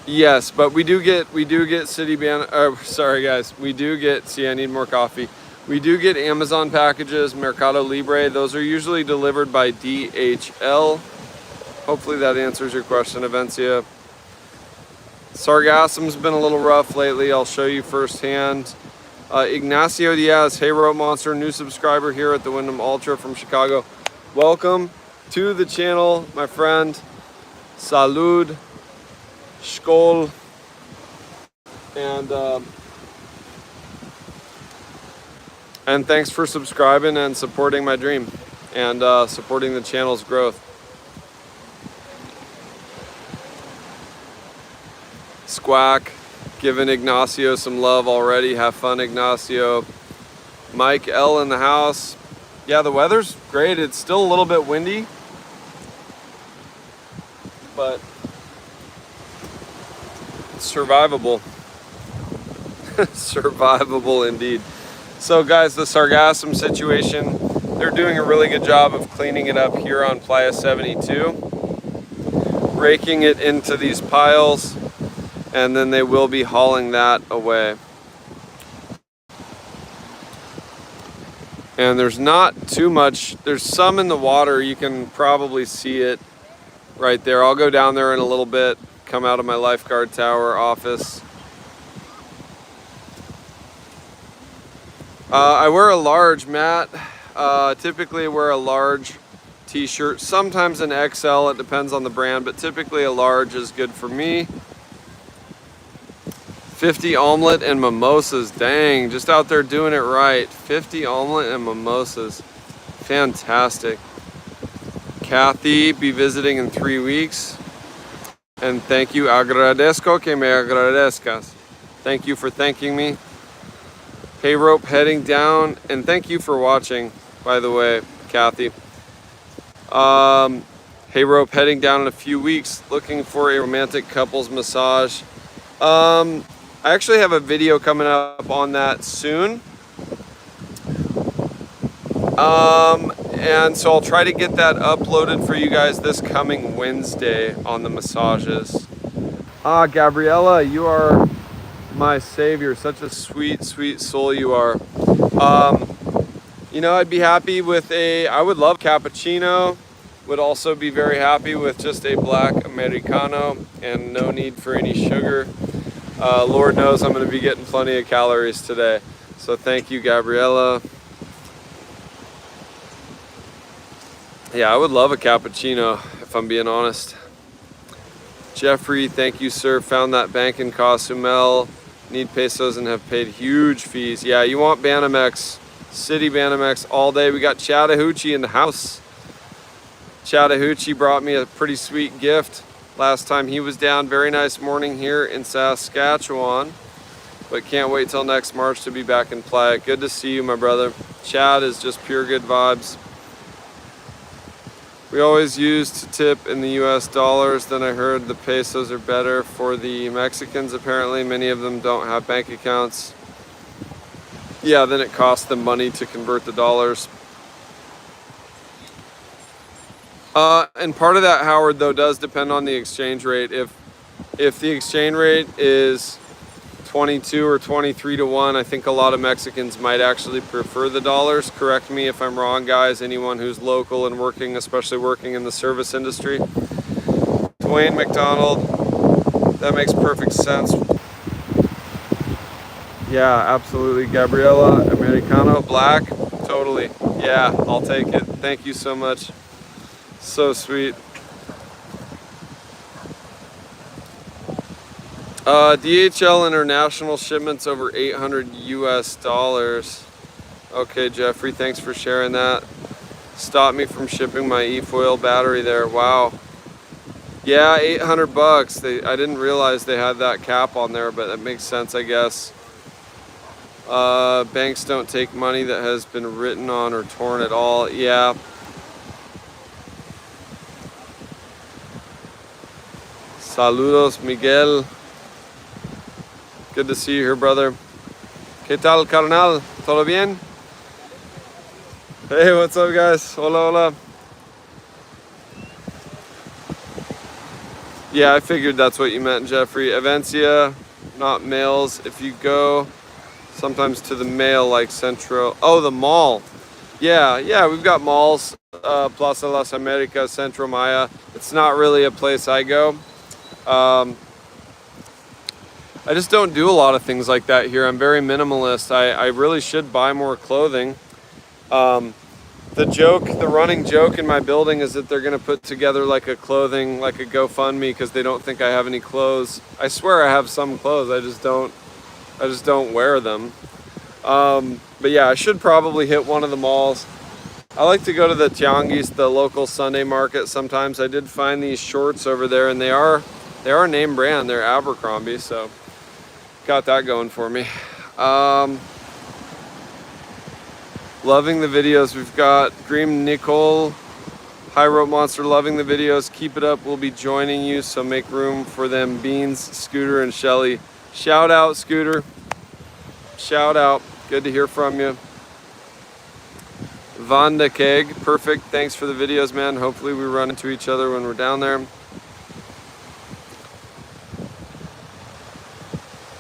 Yes, but we do get Citi sorry guys, we do get, see, I need more coffee. We do get Amazon packages, Mercado Libre. Those are usually delivered by DHL. Hopefully that answers your question, Avencia. Sargassum's been a little rough lately. I'll show you firsthand. Ignacio Diaz, hey TheRopeMonster, new subscriber here at the Wyndham Ultra from Chicago. Welcome to the channel, my friend. Salud, Skol, and thanks for subscribing and supporting my dream and supporting the channel's growth. Squack, giving Ignacio some love already. Have fun, Ignacio. Mike L in the house. Yeah, the weather's great. It's still a little bit windy, but it's survivable. Survivable indeed. So guys, the Sargassum situation, they're doing a really good job of cleaning it up here on Playa 72, raking it into these piles, and then they will be hauling that away. And there's not too much, there's some in the water. You can probably see it right there. I'll go down there in a little bit, come out of my lifeguard tower office. I wear a large, Matt. Typically wear a large t-shirt, sometimes an XL, it depends on the brand, but typically a large is good for me. 50 omelet and mimosas. Dang, just out there doing it right. 50 omelet and mimosas. Fantastic. Kathy, be visiting in 3 weeks. And thank you. Agradezco que me agradezcas. Thank you for thanking me. Hey Rope heading down. And thank you for watching, by the way, Kathy. Hey Rope heading down in a few weeks, looking for a romantic couples massage. I actually have a video coming up on that soon. And so I'll try to get that uploaded for you guys this coming Wednesday on the massages. Ah, Gabriella, you are my savior. Such a sweet, sweet soul you are. You know, I'd be happy with I would love cappuccino. Would also be very happy with just a black Americano and no need for any sugar. Lord knows I'm going to be getting plenty of calories today. So thank you, Gabriella. Yeah, I would love a cappuccino, if I'm being honest. Jeffrey, thank you, sir. Found that bank in Cozumel. Need pesos and have paid huge fees. Yeah, you want Banamex, City Banamex all day. We got Chattahoochee in the house. Chattahoochee brought me a pretty sweet gift last time he was down. Very nice morning here in Saskatchewan. But can't wait till next March to be back in Playa. Good to see you, my brother. Chad is just pure good vibes. We always used to tip in the US dollars. Then I heard the pesos are better for the Mexicans. Apparently, many of them don't have bank accounts. Yeah, then it costs them money to convert the dollars. And part of that, Howard, though, does depend on the exchange rate. If the exchange rate is 22 or 23 to 1, I think a lot of Mexicans might actually prefer the dollars. Correct me if I'm wrong, guys. Anyone who's local and working, especially working in the service industry. Dwayne McDonald, that makes perfect sense. Yeah, absolutely. Gabriella, Americano, black, totally. Yeah, I'll take it. Thank you so much. So sweet. DHL international shipments over 800 US dollars. Okay, Jeffrey, thanks for sharing that. Stopped me from shipping my e-foil battery there. Wow. Yeah, 800 bucks. I didn't realize they had that cap on there, but that makes sense, I guess. Banks don't take money that has been written on or torn at all. Yeah. Saludos, Miguel. Good to see you here, brother. ¿Qué tal, carnal? ¿Todo bien? Hey, what's up, guys? Hola, hola. Yeah, I figured that's what you meant, Jeffrey. Avencia, not males. If you go sometimes to the mall, like Centro. Oh, the mall. Yeah, we've got malls. Plaza Las Americas, Centro Maya. It's not really a place I go. I just don't do a lot of things like that here. I'm very minimalist. I really should buy more clothing. The running joke in my building is that they're going to put together like a GoFundMe because they don't think I have any clothes. I swear I have some clothes. I just don't wear them. But yeah, I should probably hit one of the malls. I like to go to the Tianguis, the local Sunday market sometimes. I did find these shorts over there, and they are name brand. They're Abercrombie, so got that going for me. Loving the videos. We've got Dream Nicole. Hi, Rope Monster. Loving the videos. Keep it up. We'll be joining you, so make room for them. Beans, Scooter, and Shelly. Shout out, Scooter. Shout out. Good to hear from you. Vanda Keg. Perfect. Thanks for the videos, man. Hopefully we run into each other when we're down there.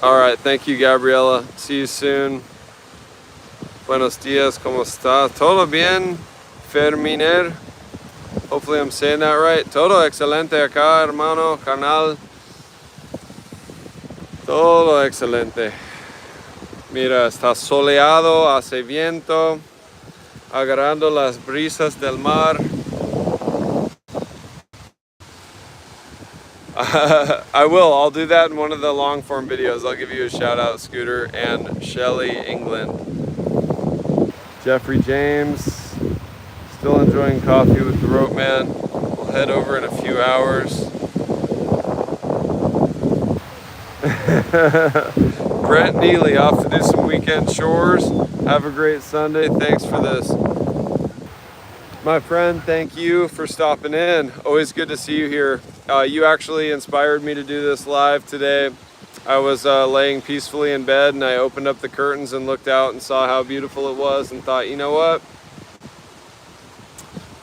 All right, thank you, Gabriela. See you soon. Buenos dias, ¿cómo está? Todo bien, Ferminer. Hopefully I'm saying that right. Todo excelente acá, hermano, carnal. Todo excelente. Mira, está soleado, hace viento, agarrando las brisas del mar. I will. I'll do that in one of the long form videos. I'll give you a shout out, Scooter and Shelly England. Jeffrey James, still enjoying coffee with the Rope Man. We'll head over in a few hours. Brent Neely off to do some weekend chores. Have a great Sunday. Thanks for this. My friend, thank you for stopping in. Always good to see you here. You actually inspired me to do this live today. I was laying peacefully in bed and I opened up the curtains and looked out and saw how beautiful it was and thought, you know what?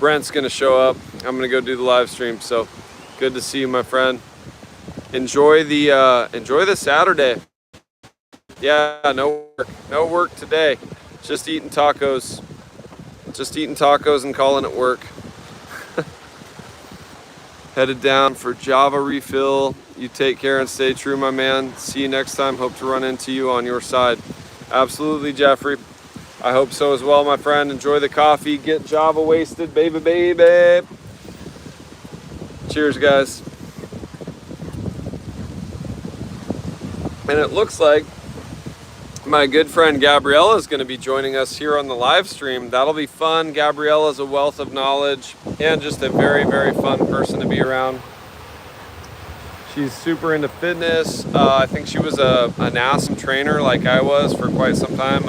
Brent's gonna show up. I'm gonna go do the live stream. So good to see you, my friend. Enjoy the Saturday. Yeah, no work today. Just eating tacos and calling it work. Headed down for Java refill. You take care and stay true, my man. See you next time. Hope to run into you on your side. Absolutely, Jeffrey. I hope so as well, my friend. Enjoy the coffee. Get Java wasted, baby, baby. Cheers, guys. And it looks like my good friend Gabriella is going to be joining us here on the live stream. That'll be fun. Gabriella is a wealth of knowledge and just a very, very fun person to be around. She's super into fitness. I think she was an awesome trainer like I was for quite some time.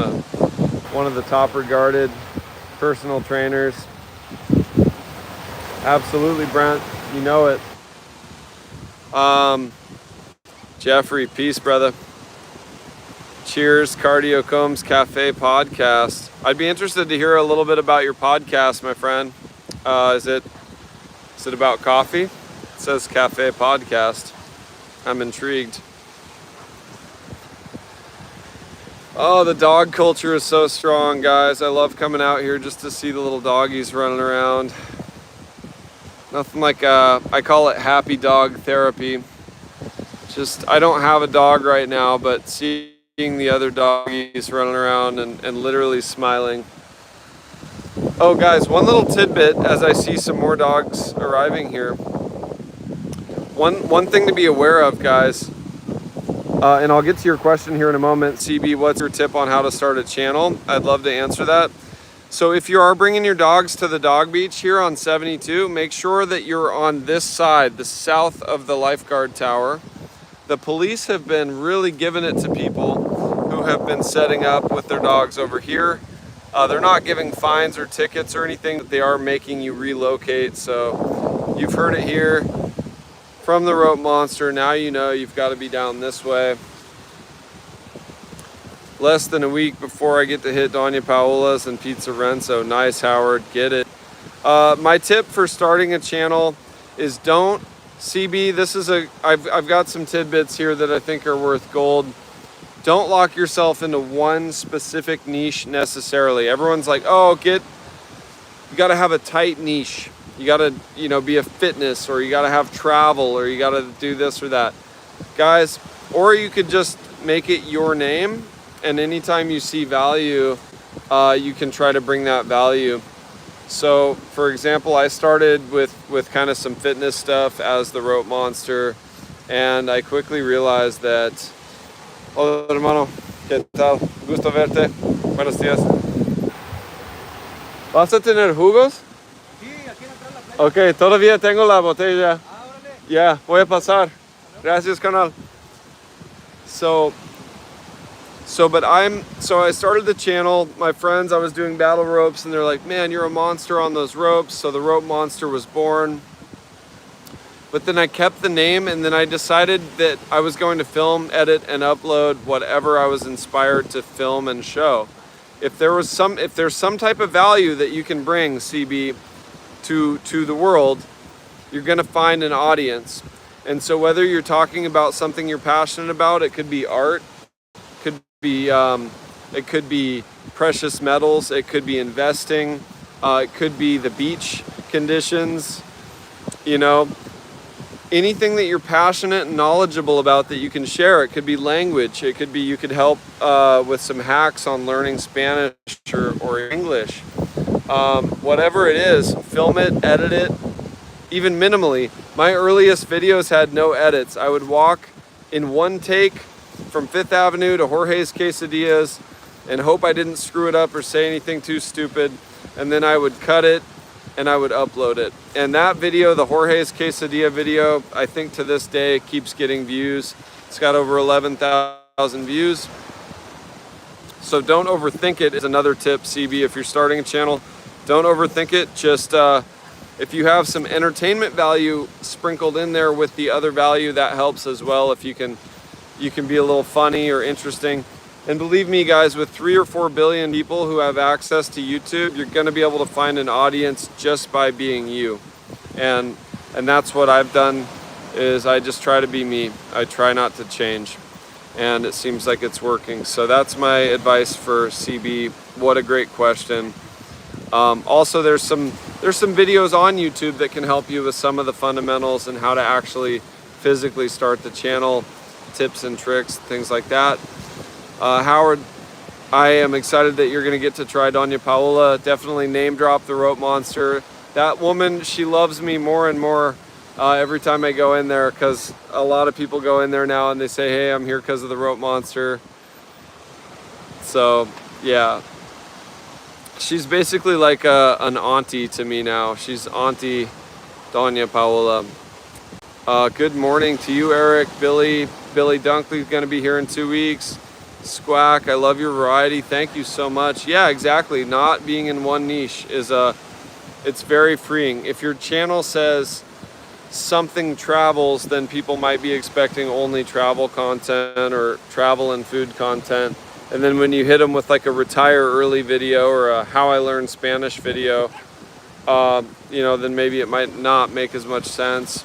One of the top regarded personal trainers. Absolutely, Brent. You know it. Jeffrey, peace, brother. Cheers, Cardio Combs Cafe podcast. I'd be interested to hear a little bit about your podcast, my friend. Is it about coffee? It says cafe podcast. I'm intrigued. Oh, the dog culture is so strong, guys. I love coming out here just to see the little doggies running around. Nothing like, I call it happy dog therapy. I don't have a dog right now, but seeing the other doggies running around and literally smiling. Oh, guys, one little tidbit as I see some more dogs arriving here. One thing to be aware of, guys, and I'll get to your question here in a moment. CB, what's your tip on how to start a channel? I'd love to answer that. So if you are bringing your dogs to the dog beach here on 72, make sure that you're on this side, the south of the lifeguard tower. The police have been really giving it to people who have been setting up with their dogs over here. They're not giving fines or tickets or anything, but they are making you relocate. So you've heard it here from the Rope Monster. Now you know you've got to be down this way. Less than a week before I get to hit Doña Paola's and Pizza Renzo. Nice, Howard, get it. My tip for starting a channel is don't, CB, I've got some tidbits here that I think are worth gold. Don't lock yourself into one specific niche necessarily. Everyone's like, oh, you got to have a tight niche. You got to, be a fitness, or you got to have travel, or you got to do this or that. Guys, or you could just make it your name, and anytime you see value, you can try to bring that value. So, for example, I started with kind of some fitness stuff as the Rope Monster, and I quickly realized that, hola hermano, ¿qué tal? Gusto verte. Buenos días. ¿Vas a tener jugos? Sí, aquí en la playa. Ok, todavía tengo la botella. Ah, órale. Ya, voy a pasar. Gracias, canal. So I started the channel. My friends, I was doing battle ropes, and they're like, man, you're a monster on those ropes. So the Rope Monster was born. But then I kept the name, and then I decided that I was going to film, edit, and upload whatever I was inspired to film and show. If there's some type of value that you can bring, CB, to the world, you're gonna find an audience. And so whether you're talking about something you're passionate about, it could be art, it could be precious metals, it could be investing, it could be the beach conditions, anything that you're passionate and knowledgeable about that you can share. It could be language, it could be you could help with some hacks on learning Spanish or English. Whatever it is, film it, edit it, even minimally. My earliest videos had no edits. I would walk in one take from 5th Avenue to Jorge's Quesadillas and hope I didn't screw it up or say anything too stupid. And then I would cut it and I would upload it. And that video, the Jorge's Quesadilla video, I think to this day keeps getting views. It's got over 11,000 views. So don't overthink it is another tip, CB, if you're starting a channel. Don't overthink it. Just if you have some entertainment value sprinkled in there with the other value, that helps as well. If you can be a little funny or interesting. And believe me, guys, with 3 or 4 billion people who have access to YouTube, you're going to be able to find an audience just by being you. And that's what I've done, is I just try to be me. I try not to change. And it seems like it's working. So that's my advice for CB. What a great question. Also, there's some videos on YouTube that can help you with some of the fundamentals and how to actually physically start the channel, tips and tricks, things like that. Howard, I am excited that you're going to get to try Doña Paola. Definitely name drop the Rope Monster. That woman, she loves me more and more every time I go in there, because a lot of people go in there now and they say, hey, I'm here because of the Rope Monster. So, yeah. She's basically like an auntie to me now. She's Auntie Doña Paola. Good morning to you, Eric. Billy Dunkley's going to be here in 2 weeks. Squack, I love your variety. Thank you so much. Yeah, exactly. Not being in one niche is it's very freeing. If your channel says something travels, then people might be expecting only travel content or travel and food content. And then when you hit them with like a retire early video or a how I learned Spanish video, you know, then maybe it might not make as much sense.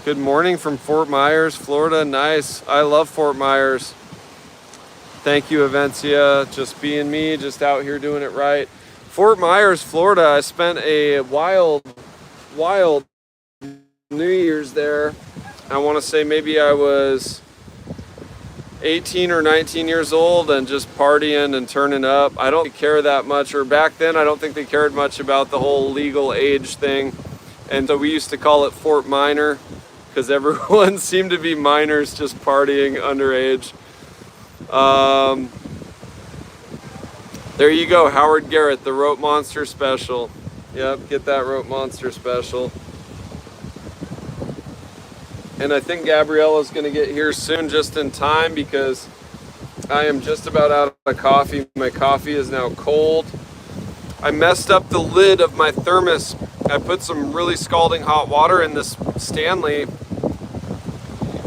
Good morning from Fort Myers, Florida. Nice. I love Fort Myers. Thank you, Avencia. Just being me, just out here doing it right. Fort Myers, Florida. I spent a wild New Year's there. I want to say maybe I was 18 or 19 years old and just partying and turning up. I don't care that much, or back then I don't think they cared much about the whole legal age thing. And so we used to call it Fort Minor, because everyone seemed to be minors just partying underage. There you go, Howard Garrett, the Rope Monster special. Yep, get that Rope Monster special. And I think Gabriella's gonna get here soon, just in time, because I am just about out of coffee. My coffee is now cold. I messed up the lid of my thermos. I put some really scalding hot water in this Stanley,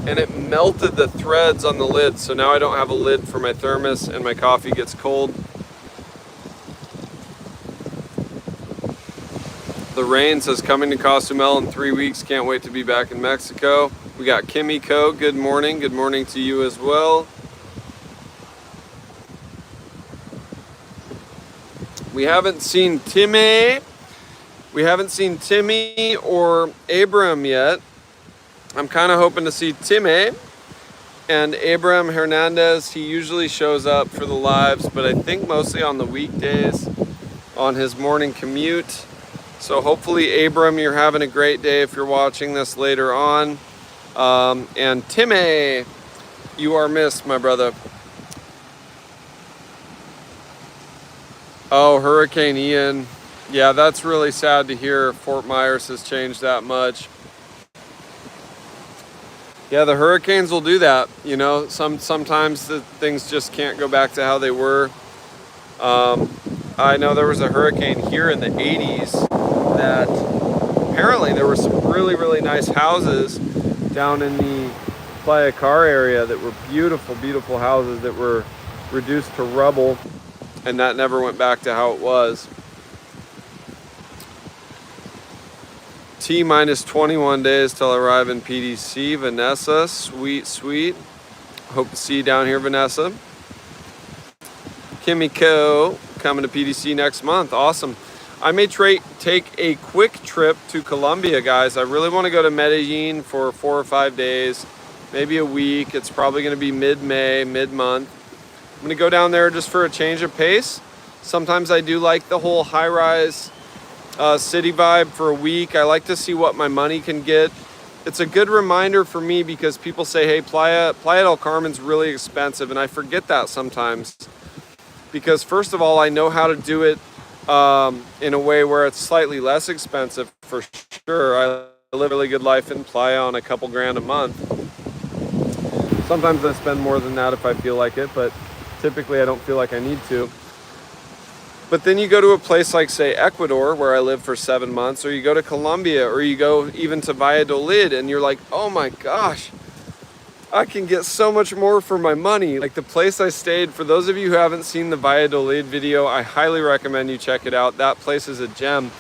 and it melted the threads on the lid. So now I don't have a lid for my thermos and my coffee gets cold. The rain says coming to Cozumel in 3 weeks. Can't wait to be back in Mexico. We got Kimiko. Good morning. Good morning to you as well. We haven't seen Timmy. We haven't seen Timmy or Abram yet. I'm kind of hoping to see Timmy and Abram Hernandez. He usually shows up for the lives, but I think mostly on the weekdays on his morning commute. So hopefully, Abram, you're having a great day if you're watching this later on. And Timmy, you are missed, my brother. Oh, Hurricane Ian. Yeah, that's really sad to hear Fort Myers has changed that much. Yeah, the hurricanes will do that. You know, sometimes the things just can't go back to how they were. I know there was a hurricane here in the 80s that apparently there were some really, really nice houses down in the Playa Car area that were beautiful, beautiful houses that were reduced to rubble, and that never went back to how it was. T minus 21 days till I arrive in PDC. Vanessa, sweet, sweet. Hope to see you down here, Vanessa. Kimiko, coming to PDC next month. Awesome. I may take a quick trip to Colombia, guys. I really want to go to Medellin for 4 or 5 days, maybe a week. It's probably going to be mid-May, mid-month. I'm going to go down there just for a change of pace. Sometimes I do like the whole high-rise city vibe for a week. I like to see what my money can get. It's a good reminder for me because people say, hey, Playa del Carmen's really expensive, and I forget that sometimes. Because first of all, I know how to do it in a way where it's slightly less expensive for sure. I live a really good life in Playa on a couple grand a month. Sometimes I spend more than that if I feel like it, but typically I don't feel like I need to. But then you go to a place like, say, Ecuador, where I lived for 7 months, or you go to Colombia, or you go even to Valladolid, and you're like, oh my gosh, I can get so much more for my money. Like the place I stayed, for those of you who haven't seen the Valladolid video, I highly recommend you check it out. That place is a gem.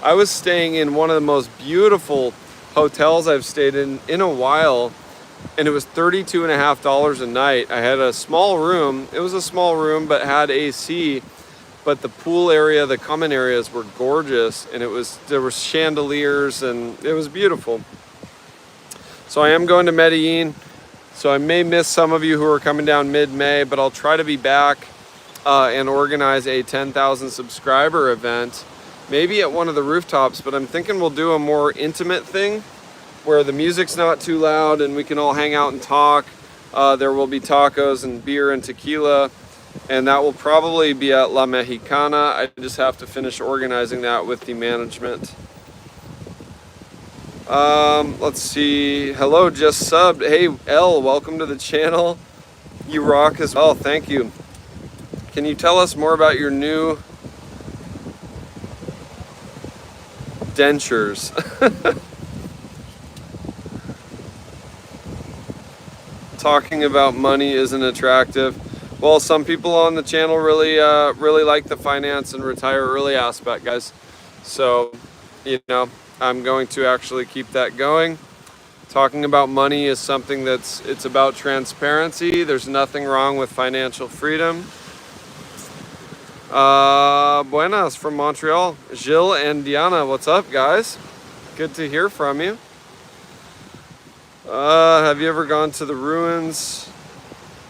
I was staying in one of the most beautiful hotels I've stayed in a while, and it was $32.50 a night. I had a small room. It was a small room, but had AC. But the pool area, the common areas were gorgeous, and there were chandeliers, and it was beautiful. So I am going to Medellin. So I may miss some of you who are coming down mid-May, but I'll try to be back and organize a 10,000 subscriber event, maybe at one of the rooftops, but I'm thinking we'll do a more intimate thing where the music's not too loud and we can all hang out and talk. There will be tacos and beer and tequila, and that will probably be at La Mexicana. I just have to finish organizing that with the management. Let's see. Hello, just subbed. Hey, L, welcome to the channel. You rock as well. Thank you. Can you tell us more about your new dentures? Talking about money isn't attractive. Well, some people on the channel really like the finance and retire early aspect, guys. So, I'm going to actually keep that going. Talking about money is something it's about transparency. There's nothing wrong with financial freedom. Buenas from Montreal. Gilles and Diana, what's up, guys? Good to hear from you. Have you ever gone to the ruins?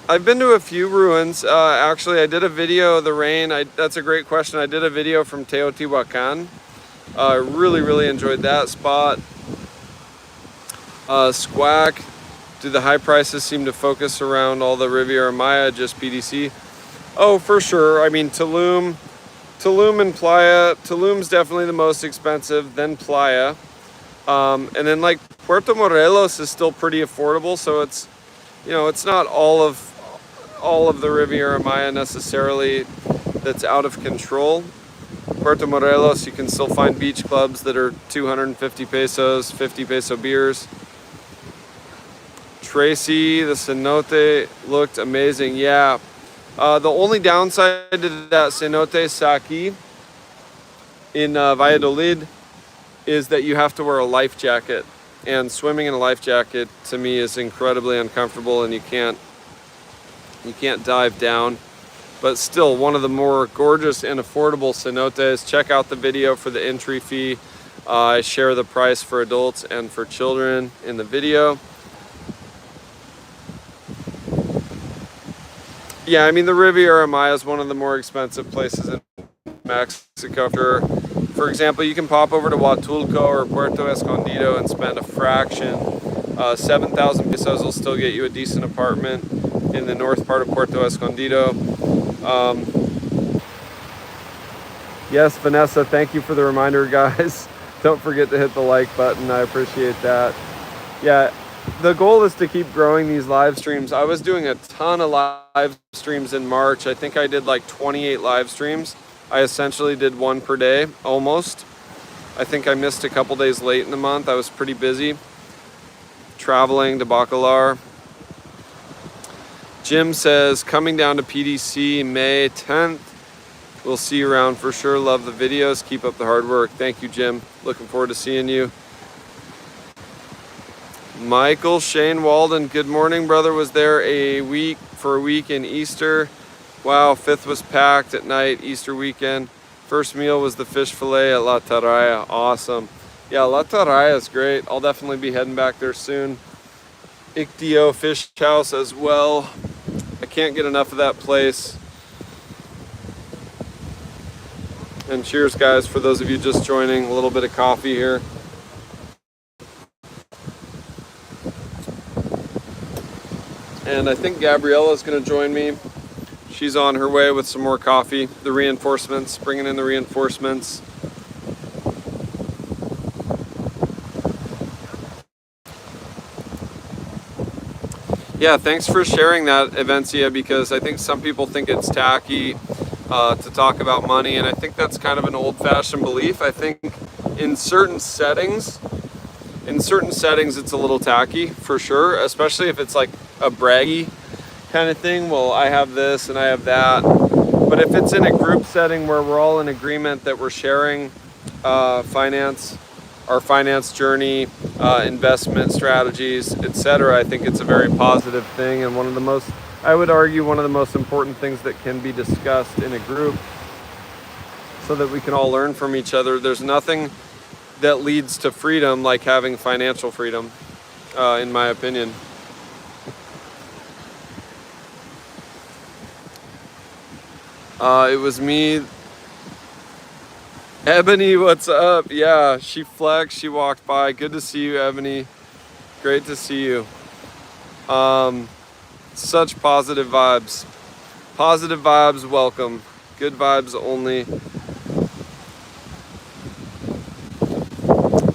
I've been to a few ruins. Actually, I did a video, the rain. That's a great question. I did a video from Teotihuacan. I really enjoyed that spot. Squack. Do the high prices seem to focus around all the Riviera Maya, just PDC? Oh, for sure. I mean, Tulum and Playa. Tulum's definitely the most expensive, then Playa. And then like Puerto Morelos is still pretty affordable, so it's not all of the Riviera Maya necessarily that's out of control. Puerto Morelos, you can still find beach clubs that are 250 pesos, 50 peso beers. Tracy, the Cenote looked amazing. Yeah. The only downside to that Cenote Saki in Valladolid is that you have to wear a life jacket. And swimming in a life jacket to me is incredibly uncomfortable, and you can't dive down. But still, one of the more gorgeous and affordable cenotes. Check out the video for the entry fee. I share the price for adults and for children in the video. Yeah, I mean, the Riviera Maya is one of the more expensive places in Mexico. For example, you can pop over to Huatulco or Puerto Escondido and spend a fraction. 7,000 pesos will still get you a decent apartment in the north part of Puerto Escondido. Yes, Vanessa, thank you for the reminder, guys. Don't forget to hit the like button. I appreciate that. Yeah, the goal is to keep growing these live streams. I was doing a ton of live streams in March. I think I did like 28 live streams. I essentially did one per day, almost. I think I missed a couple days late in the month. I was pretty busy traveling to Bacalar. Jim says, coming down to PDC May 10th. We'll see you around for sure. Love the videos. Keep up the hard work. Thank you, Jim. Looking forward to seeing you. Michael Shane Walden, good morning, brother. Was there for a week in Easter? Wow, 5th was packed at night, Easter weekend. First meal was the fish fillet at La Taraya. Awesome. Yeah, La Taraya is great. I'll definitely be heading back there soon. Ictio Fish House as well. I can't get enough of that place. And cheers, guys, for those of you just joining. A little bit of coffee here. And I think Gabriella's going to join me. She's on her way with some more coffee. The reinforcements, bringing in the reinforcements. Yeah, thanks for sharing that, Evencia, because I think some people think it's tacky to talk about money, and I think that's kind of an old-fashioned belief. I think in certain settings it's a little tacky, for sure, especially if it's like a braggy kind of thing. Well, I have this and I have that. But if it's in a group setting where we're all in agreement that we're sharing finance, our finance journey, investment strategies, etc., I think it's a very positive thing, and one of the most, I would argue, one of the most important things that can be discussed in a group so that we can all learn from each other. There's nothing that leads to freedom like having financial freedom, in my opinion. It was me. Ebony, what's up? Yeah, she flexed, she walked by. Good to see you, Ebony. Great to see you. Such positive vibes. Positive vibes, welcome. Good vibes only.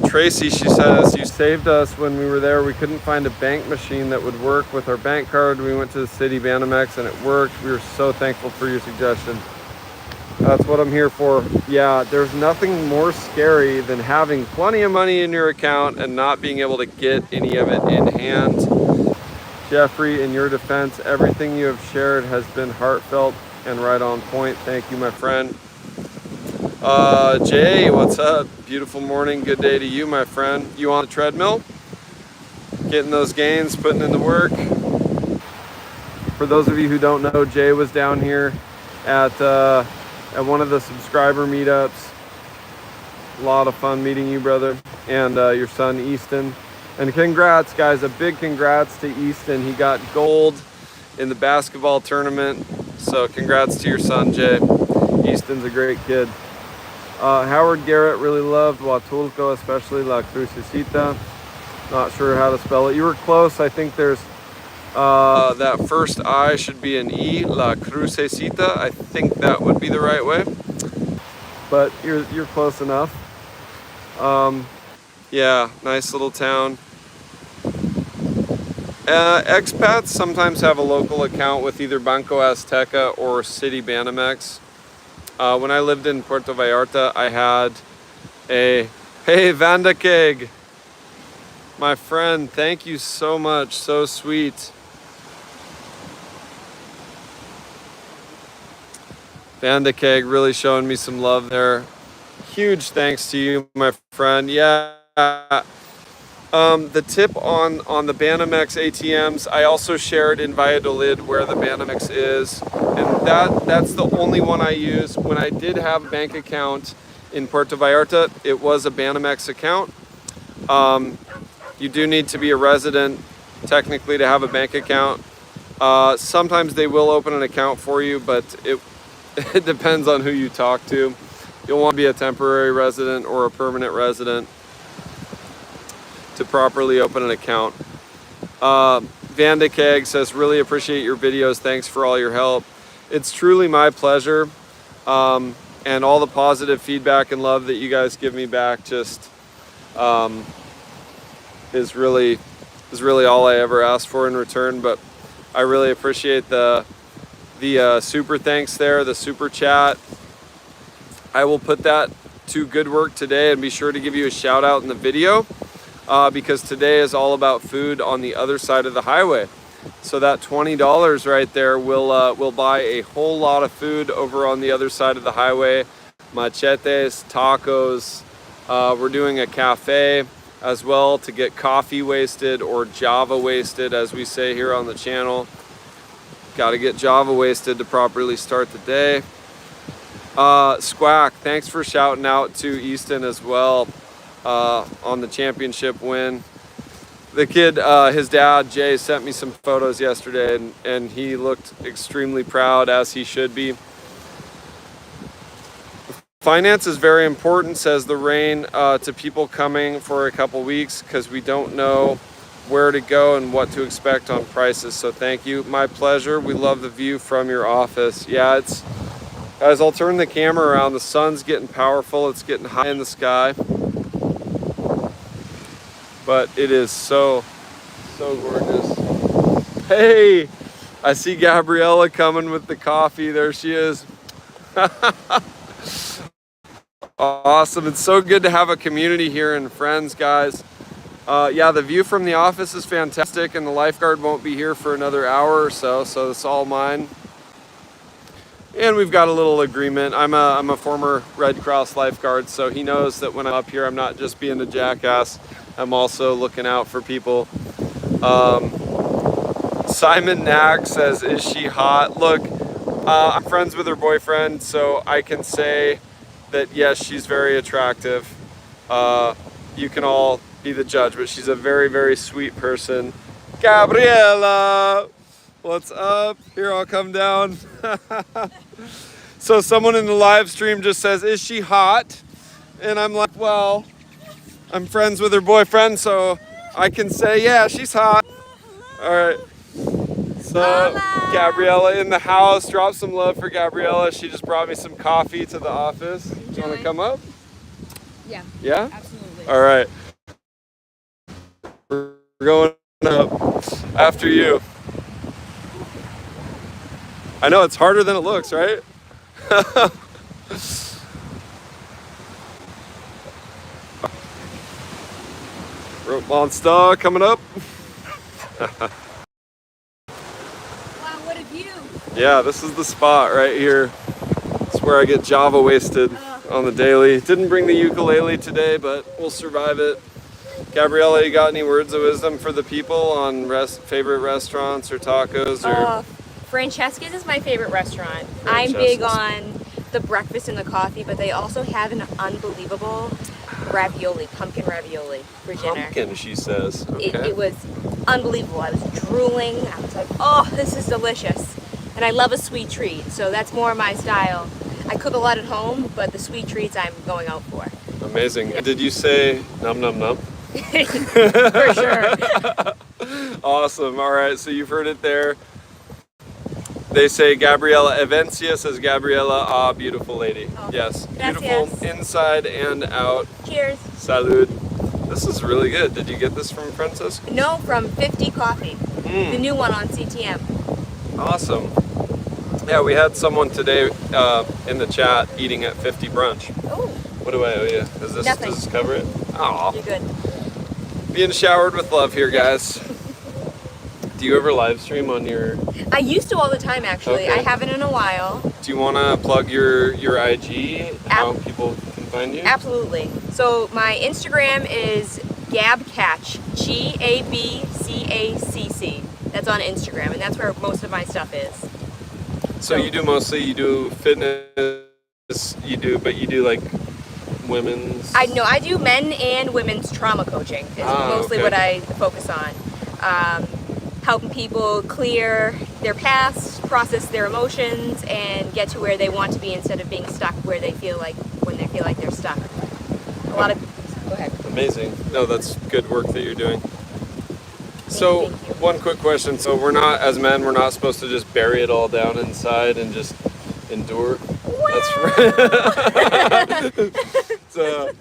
Tracy, she says, you saved us when we were there. We couldn't find a bank machine that would work with our bank card. We went to the city Banamex and it worked. We were so thankful for your suggestion. That's what I'm here for. Yeah, there's nothing more scary than having plenty of money in your account and not being able to get any of it in hand. Jeffrey, in your defense, everything you have shared has been heartfelt and right on point. Thank you, my friend. Jay, what's up? Beautiful morning, good day to you, my friend. You on the treadmill? Getting those gains, putting in the work. For those of you who don't know, Jay was down here at one of the subscriber meetups. A lot of fun meeting you, brother, and your son, Easton. And congrats, guys, a big congrats to Easton. He got gold in the basketball tournament. So congrats to your son, Jay. Easton's a great kid. Howard Garrett really loved Huatulco, especially La Crucecita. Not sure how to spell it. You were close. I think there's that first I should be an E, La Crucecita. I think that would be the right way. But you're close enough. Yeah, nice little town. Expats sometimes have a local account with either Banco Azteca or City Banamex. When I lived in Puerto Vallarta, I had a, hey, Vanda Keg, my friend, thank you so much, so sweet. Vanda Keg really showing me some love there. Huge thanks to you, my friend. Yeah. The tip on the Banamex ATMs, I also shared in Valladolid where the Banamex is, and that's the only one I use. When I did have a bank account in Puerto Vallarta, it was a Banamex account. You do need to be a resident technically to have a bank account. Sometimes they will open an account for you, but it depends on who you talk to. You'll want to be a temporary resident or a permanent resident to properly open an account. Vanda Keg says, really appreciate your videos. Thanks for all your help. It's truly my pleasure. And all the positive feedback and love that you guys give me back just is really all I ever asked for in return. But I really appreciate the super thanks there, the super chat. I will put that to good work today and be sure to give you a shout out in the video. Because today is all about food on the other side of the highway. So that $20 right there will buy a whole lot of food over on the other side of the highway. Machetes, tacos. We're doing a cafe as well to get coffee wasted, or Java wasted as we say here on the channel. Got to get Java wasted to properly start the day. Squack, thanks for shouting out to Easton as well. On the championship win. The kid, his dad, Jay, sent me some photos yesterday, and he looked extremely proud, as he should be. Finance is very important, says the rain, to people coming for a couple weeks because we don't know where to go and what to expect on prices. So thank you. My pleasure. We love the view from your office. Yeah, it's, guys, I'll turn the camera around. The sun's getting powerful. It's getting high in the sky. But it is so gorgeous. Hey, I see Gabriella coming with the coffee. There she is. Awesome. It's so good to have a community here and friends, guys. Yeah, the view from the office is fantastic, and the lifeguard won't be here for another hour or so, so it's all mine. And we've got a little agreement. I'm a former Red Cross lifeguard, so he knows that when I'm up here, I'm not just being a jackass. I'm also looking out for people. Simon Knack says, is she hot? Look, I'm friends with her boyfriend, so I can say that yes, she's very attractive. You can all be the judge, but she's a very sweet person. Gabriella, what's up? Here, I'll come down. So someone in the live stream just says, is she hot? And I'm like, well, I'm friends with her boyfriend, so I can say, yeah, she's hot. All right. So Gabriella in the house. Drop some love for Gabriella. She just brought me some coffee to the office. Do you want to come up? Yeah. Yeah? Absolutely. All right. We're going up after you. I know it's harder than it looks, right? Rope Monster coming up. Wow, what a view. Yeah, this is the spot right here. It's where I get Java wasted on the daily. Didn't bring the ukulele today, but we'll survive it. Gabriella, you got any words of wisdom for the people on favorite restaurants or tacos? Or Francesca's is my favorite restaurant. I'm Francesca's. big on the breakfast and the coffee, but they also have an unbelievable ravioli, pumpkin ravioli for dinner. Pumpkin, she says. Okay. It was unbelievable. I was drooling. I was like, oh, this is delicious. And I love a sweet treat, so that's more my style. I cook a lot at home, but the sweet treats I'm going out for. Amazing. Did you say num num num? For sure. Awesome. All right, so you've heard it there. They say Gabriella Evencia says Gabriella, beautiful lady. Oh, yes, gracias. beautiful inside and out. Cheers. Salud. This is really good. Did you get this from Francisco? No, from 50 Coffee, the new one on CTM. Awesome. Yeah, we had someone today in the chat eating at 50 brunch. Oh. What do I owe you? Nothing. Does this cover it? Aw. You're good. Being showered with love here, guys. Do you ever live stream on your... I used to all the time, actually. Okay. I haven't in a while. Do you want to plug your IG, how people can find you? Absolutely. So my Instagram is GabCatch, GABCACC. That's on Instagram, and that's where most of my stuff is. So you do fitness, but you do like women's... I do men and women's trauma coaching is mostly okay. what I focus on. Helping people clear their past, process their emotions, and get to where they want to be instead of being stuck where they feel like when they feel like they're stuck. Go ahead. Amazing. No, that's good work that you're doing. So, one quick question. So we're not, as men, we're not supposed to just bury it all down inside and just endure? That's right. So,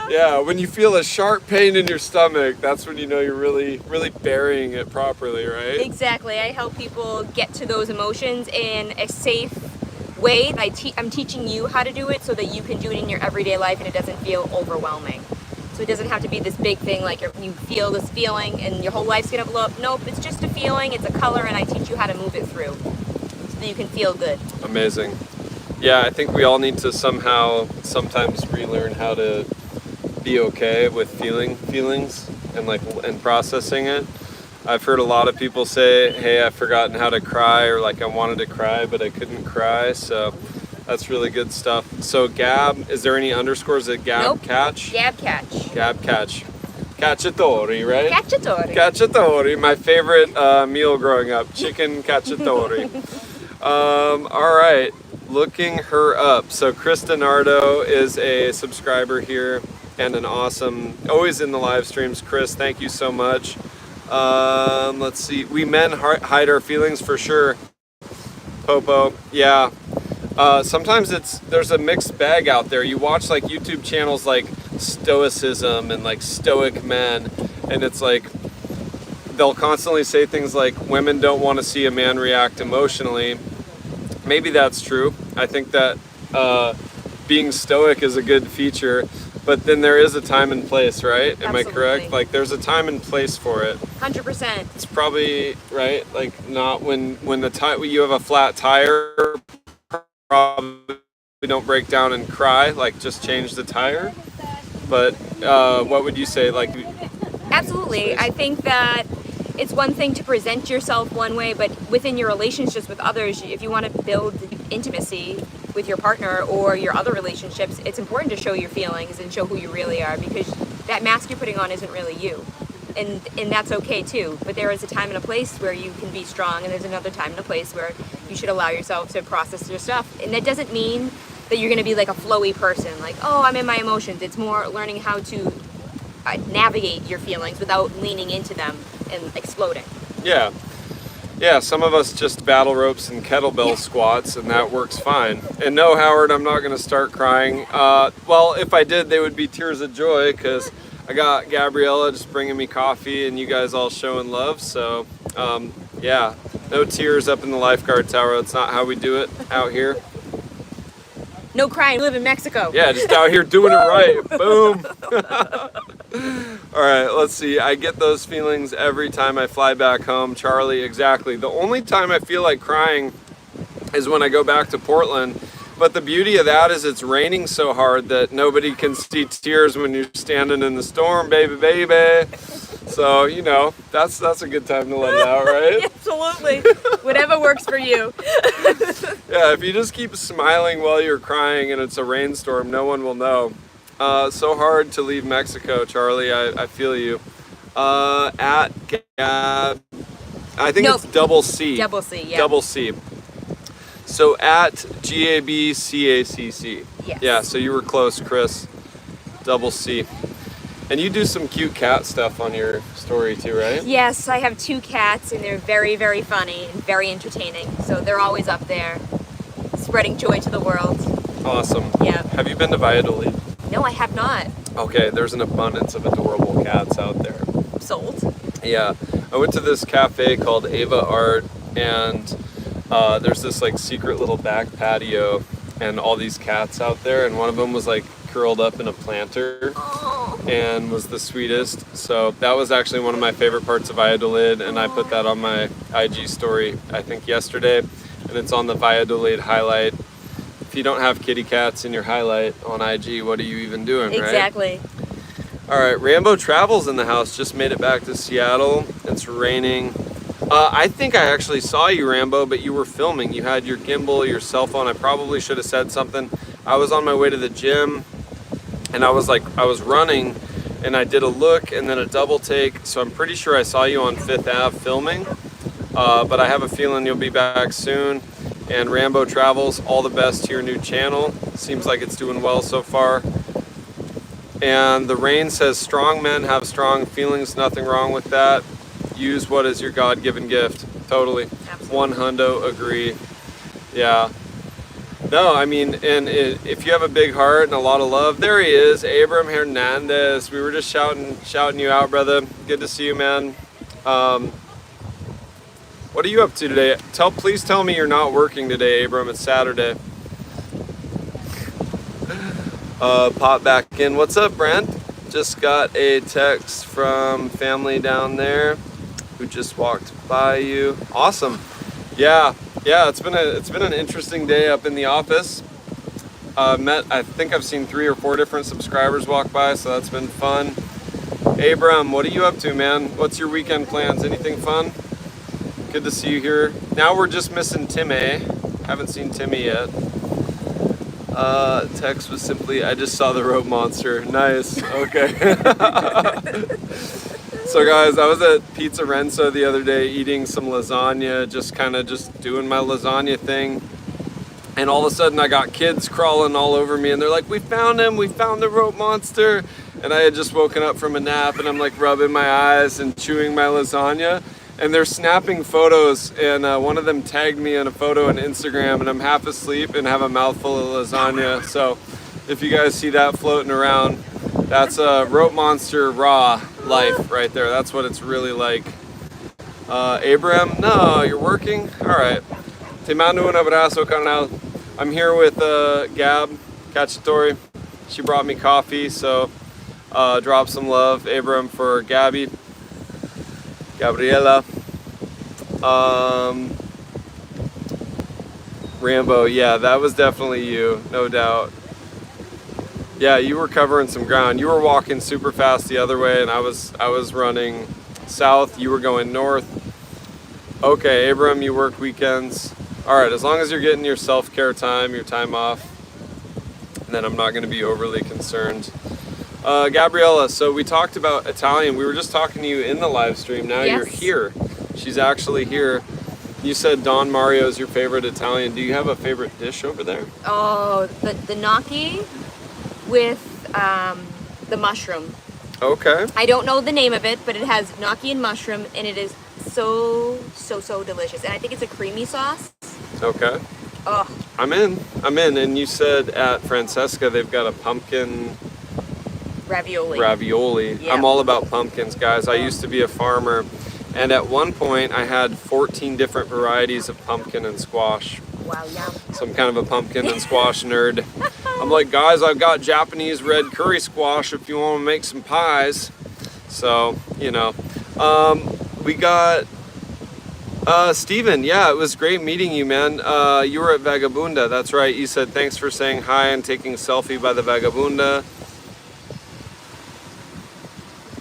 yeah, when you feel a sharp pain in your stomach, that's when you know you're really burying it properly, right? Exactly. I help people get to those emotions in a safe way. I'm teaching you how to do it so that you can do it in your everyday life and it doesn't feel overwhelming. So it doesn't have to be this big thing like you feel this feeling and your whole life's gonna blow up. Nope, it's just a feeling, it's a color, and I teach you how to move it through so that you can feel good. Amazing. Yeah, I think we all need to sometimes relearn how to be okay with feelings and processing it. I've heard a lot of people say, hey, I've forgotten how to cry, or like I wanted to cry but I couldn't cry, so that's really good stuff. So Gab, is there any underscores at Gab? Nope. Catch? Gab Catch. Gab Catch. Cacciatori, right? Cacciatori. Cacciatori, my favorite meal growing up, chicken cacciatori. All right, looking her up. So Krista Nardo is a subscriber here and an awesome, always in the live streams. Chris, thank you so much. Let's see, we men hide our feelings for sure. Popo, yeah. Sometimes there's a mixed bag out there. You watch like YouTube channels like Stoicism and like Stoic Men, and it's like they'll constantly say things like women don't want to see a man react emotionally. Maybe that's true. I think that being stoic is a good feature, but then there is a time and place, right? Am I correct? Like there's a time and place for it. 100%. It's probably right. Like not when you have a flat tire, probably don't break down and cry. Like just change the tire. But what would you say? Like absolutely. I think that it's one thing to present yourself one way, but within your relationships with others, if you want to build intimacy with your partner or your other relationships, it's important to show your feelings and show who you really are, because that mask you're putting on isn't really you. And that's okay too. But there is a time and a place where you can be strong, and there's another time and a place where you should allow yourself to process your stuff. And that doesn't mean that you're going to be like a flowy person, like, oh, I'm in my emotions. It's more learning how to navigate your feelings without leaning into them and exploding. Yeah. Yeah, some of us just battle ropes and kettlebell squats, and that works fine. And no, Howard, I'm not going to start crying. Well, if I did, they would be tears of joy, because I got Gabriella just bringing me coffee and you guys all showing love. So, yeah, no tears up in the lifeguard tower. That's not how we do it out here. No crying, live in Mexico. Yeah, just out here doing it right. Boom. All right, let's see. I get those feelings every time I fly back home. Charlie, exactly. The only time I feel like crying is when I go back to Portland. But the beauty of that is it's raining so hard that nobody can see tears when you're standing in the storm, baby. So, you know, that's a good time to let it out, right? Absolutely. Whatever works for you. Yeah, if you just keep smiling while you're crying and it's a rainstorm, no one will know. So hard to leave Mexico, Charlie. I feel you. At Gab, I think it's double C. Double C, yeah. Double C. So at GABCACC. Yes. Yeah, so you were close, Chris. Double C. And you do some cute cat stuff on your story too, right? Yes, I have 2 cats, and they're very, very funny and very entertaining. So they're always up there, spreading joy to the world. Awesome. Yeah. Have you been to Valladolid? No, I have not. Okay, there's an abundance of adorable cats out there. Sold. Yeah, I went to this cafe called Ava Art, and there's this like secret little back patio and all these cats out there, and one of them was like curled up in a planter and was the sweetest. So that was actually one of my favorite parts of Valladolid, and I put that on my IG story I think yesterday, and it's on the Valladolid highlight. If you don't have kitty cats in your highlight on IG, what are you even doing, right? Exactly. All right, Rambo Travels in the house. Just made it back to Seattle. It's raining. I think I actually saw you, Rambo, but you were filming. You had your gimbal, your cell phone. I probably should have said something. I was on my way to the gym, and I was running, and I did a look and then a double take. So I'm pretty sure I saw you on 5th Ave filming, but I have a feeling you'll be back soon. And Rambo Travels, all the best to your new channel. Seems like it's doing well so far. And the rain says, strong men have strong feelings, nothing wrong with that. Use what is your God-given gift. Totally. Absolutely. 100% agree. Yeah. No, I mean, and if you have a big heart and a lot of love, there he is, Abram Hernandez. We were just shouting you out, brother. Good to see you, man. What are you up to today? Please tell me you're not working today, Abram. It's Saturday. Pop back in. What's up, Brent? Just got a text from family down there who just walked by you. Awesome. Yeah, it's been an interesting day up in the office. I think I've seen 3 or 4 different subscribers walk by, so that's been fun. Abram, what are you up to, man? What's your weekend plans? Anything fun? Good to see you here. Now we're just missing Timmy. Haven't seen Timmy yet. Text was simply, I just saw the TheRopeMonster. Nice. Okay. So guys, I was at Pizza Renzo the other day eating some lasagna, just doing my lasagna thing. And all of a sudden I got kids crawling all over me and they're like, we found him, we found the rope monster. And I had just woken up from a nap and I'm like rubbing my eyes and chewing my lasagna. And they're snapping photos, and one of them tagged me in a photo on Instagram, and I'm half asleep and have a mouthful of lasagna. So if you guys see that floating around, that's a rope monster raw life right there. That's what it's really like. Abraham, no, you're working? All right. Te mando un abrazo, carnal. I'm here with Gab Cacciatore. She brought me coffee, so drop some love, Abraham, for Gabby. Gabriela. Rambo, yeah, that was definitely you, no doubt. Yeah, you were covering some ground. You were walking super fast the other way, and I was running south. You were going north. Okay, Abram, you work weekends. All right, as long as you're getting your self-care time, your time off, then I'm not going to be overly concerned. Gabriella, so we talked about Italian. We were just talking to you in the live stream. Now You're here. She's actually here. You said Don Mario is your favorite Italian. Do you have a favorite dish over there? Oh, the gnocchi with the mushroom. Okay. I don't know the name of it, but it has gnocchi and mushroom, and it is so delicious. And I think it's a creamy sauce. Okay. Oh. I'm in. And you said at Francesca they've got a pumpkin ravioli. Yeah. I'm all about pumpkins, guys. I used to be a farmer, and at one point I had 14 different varieties of pumpkin and squash. Wow, yeah. So I'm kind of a pumpkin and squash nerd. I'm like, guys, I've got Japanese red curry squash if you want to make some pies. So, you know. We got Steven. Yeah, it was great meeting you, man. You were at Vagabunda. That's right. You said thanks for saying hi and taking a selfie by the Vagabunda.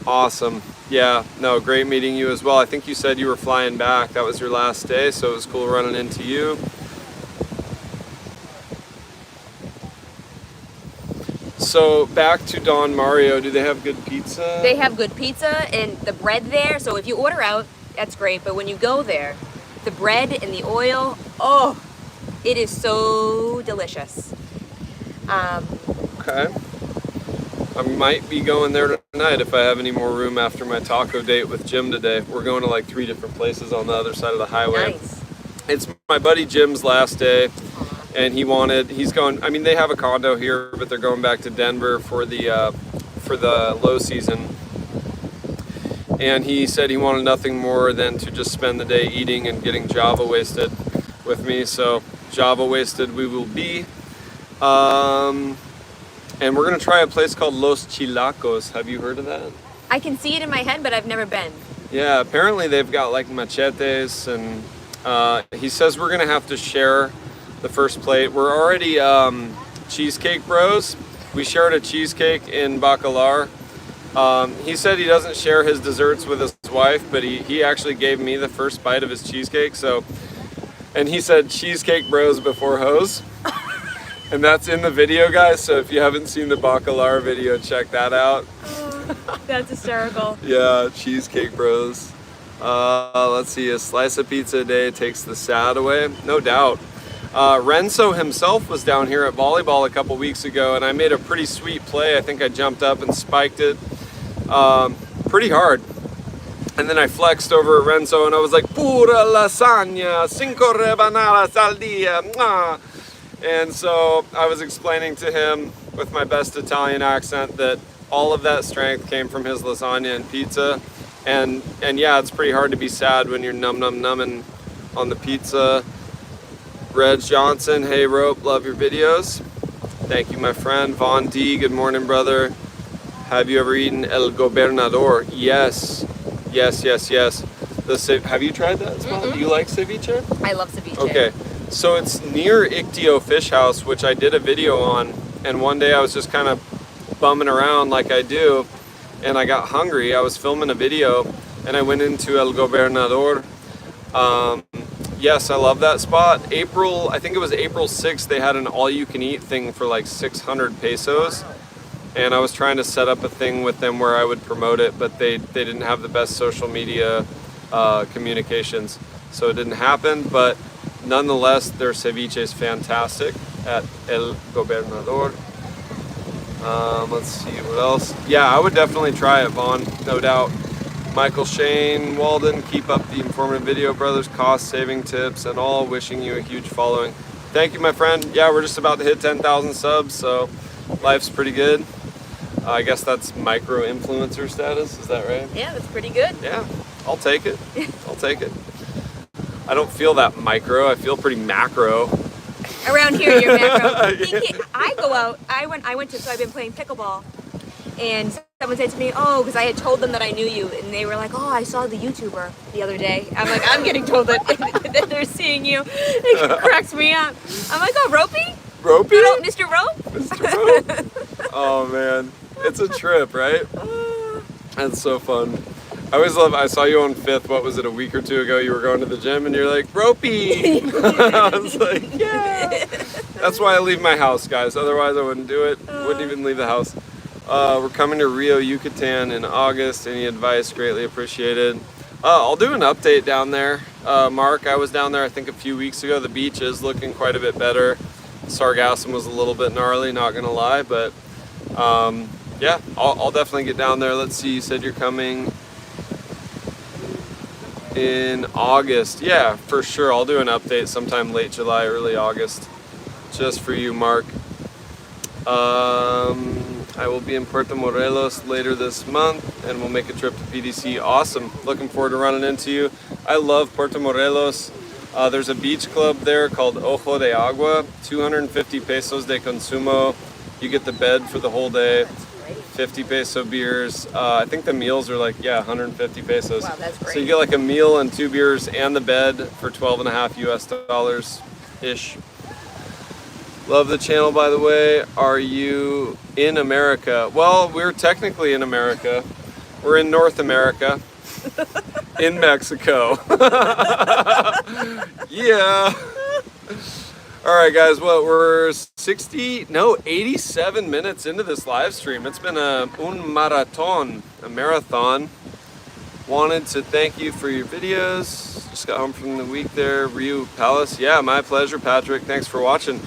Awesome. Yeah, no, great meeting you as well. I think you said you were flying back. That was your last day, so it was cool running into you. So back to Don Mario, do they have good pizza? They have good pizza and the bread there. So if you order out, that's great. But when you go there, the bread and the oil, oh, it is so delicious. Okay. I might be going there tonight if I have any more room after my taco date with Jim today. We're going to like 3 different places on the other side of the highway. Nice. It's my buddy Jim's last day, and he's going, I mean, they have a condo here, but they're going back to Denver for the low season. And he said he wanted nothing more than to just spend the day eating and getting Java wasted with me. So Java wasted we will be. And we're gonna try a place called Los Chilacos. Have you heard of that? I can see it in my head, but I've never been. Yeah, apparently they've got like machetes, and he says we're gonna have to share the first plate. We're already cheesecake bros. We shared a cheesecake in Bacalar. He said he doesn't share his desserts with his wife, but he actually gave me the first bite of his cheesecake. So, and he said cheesecake bros before hoes. And that's in the video, guys, so if you haven't seen the Bacalar video, check that out. That's hysterical. Yeah, cheesecake bros. Let's see, a slice of pizza a day takes the sad away. No doubt. Renzo himself was down here at volleyball a couple weeks ago, and I made a pretty sweet play. I think I jumped up and spiked it pretty hard. And then I flexed over at Renzo, and I was like, pura lasagna, 5 rebanadas al dia. Mwah. And so I was explaining to him with my best Italian accent that all of that strength came from his lasagna and pizza. And yeah, it's pretty hard to be sad when you're numbing on the pizza. Reg Johnson, hey Rope, love your videos. Thank you, my friend. Vaughn D, good morning, brother. Have you ever eaten El Gobernador? Yes. Have you tried that spot? Do you like ceviche? I love ceviche. Okay. So it's near Ictio Fish House, which I did a video on, and one day I was just kind of bumming around like I do, and I got hungry. I was filming a video, and I went into El Gobernador. Yes, I love that spot. I think it was April 6th, they had an all-you-can-eat thing for like 600 pesos, and I was trying to set up a thing with them where I would promote it, but they didn't have the best social media communications, so it didn't happen. But nonetheless, their ceviche is fantastic at El Gobernador. Let's see what else. Yeah, I would definitely try it, Vaughn, no doubt. Michael Shane Walden, keep up the informative video, brothers, cost-saving tips, and all. Wishing you a huge following. Thank you, my friend. Yeah, we're just about to hit 10,000 subs, so life's pretty good. I guess that's micro-influencer status, is that right? Yeah, that's pretty good. Yeah, I'll take it. I'll take it. I don't feel that micro, I feel pretty macro. Around here, you're macro. I go out, so I've been playing pickleball, and someone said to me, oh, because I had told them that I knew you, and they were like, oh, I saw the YouTuber the other day. I'm like, I'm getting told that they're seeing you. It cracks me up. I'm like, oh, Ropey? Ropey? Mr. Rope? Mr. Rope? Oh, man. It's a trip, right? That's so fun. I always love, I saw you on 5th, what was it, a week or two ago, you were going to the gym and you're like, Ropey! I was like, yeah! That's why I leave my house, guys. Otherwise I wouldn't do it. Wouldn't even leave the house. We're coming to Rio, Yucatan in August. Any advice? Greatly appreciated. I'll do an update down there. Mark, I was down there I think a few weeks ago. The beach is looking quite a bit better. Sargassum was a little bit gnarly, not gonna lie, but yeah, I'll definitely get down there. Let's see, you said you're coming in August. Yeah, for sure. I'll do an update sometime late July, early August, just for you, Mark. I will be in Puerto Morelos later this month, and we'll make a trip to PDC. Awesome. Looking forward to running into you. I love Puerto Morelos. There's a beach club there called Ojo de Agua. 250 pesos de consumo. You get the bed for the whole day. 50 peso beers. I think the meals are like, yeah, 150 pesos. Wow, that's great. So you get like a meal and 2 beers and the bed for 12.5 US dollars-ish. Love the channel, by the way. Are you in America? Well, we're technically in America. We're in North America. In Mexico. Yeah. All right, guys, well, we're 87 minutes into this live stream. It's been a marathon. Wanted to thank you for your videos. Just got home from the week there. Rio Palace. Yeah, my pleasure, Patrick. Thanks for watching.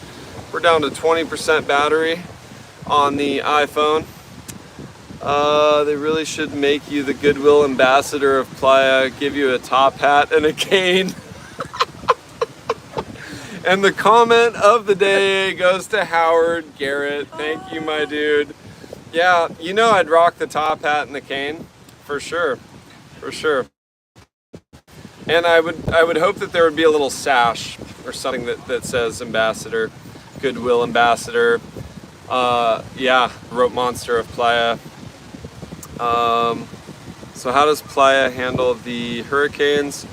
We're down to 20% battery on the iPhone. They really should make you the Goodwill ambassador of Playa, give you a top hat and a cane. And the comment of the day goes to Howard Garrett. Thank you, my dude. Yeah, you know I'd rock the top hat and the cane, for sure, for sure. And I would hope that there would be a little sash or something that says ambassador, Goodwill ambassador. Yeah, TheRopeMonster of Playa. So how does Playa handle the hurricanes?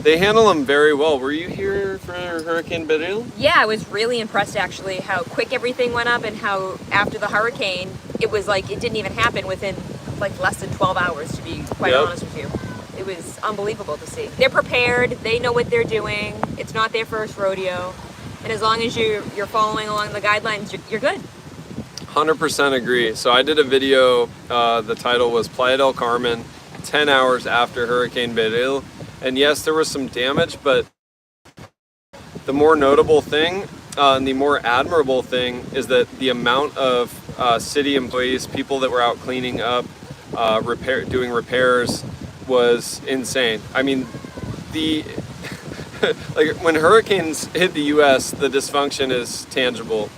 They handle them very well. Were you here for Hurricane Beryl? Yeah, I was really impressed actually how quick everything went up and how after the hurricane, it was like it didn't even happen within like less than 12 hours, to be quite honest with you. It was unbelievable to see. They're prepared, they know what they're doing. It's not their first rodeo. And as long as you're following along the guidelines, you're good. 100% agree. So I did a video, the title was Playa del Carmen, 10 hours after Hurricane Beryl. And yes, there was some damage, but the more notable thing and the more admirable thing is that the amount of city employees, people that were out cleaning up, doing repairs was insane. I mean, like when hurricanes hit the U.S., the dysfunction is tangible.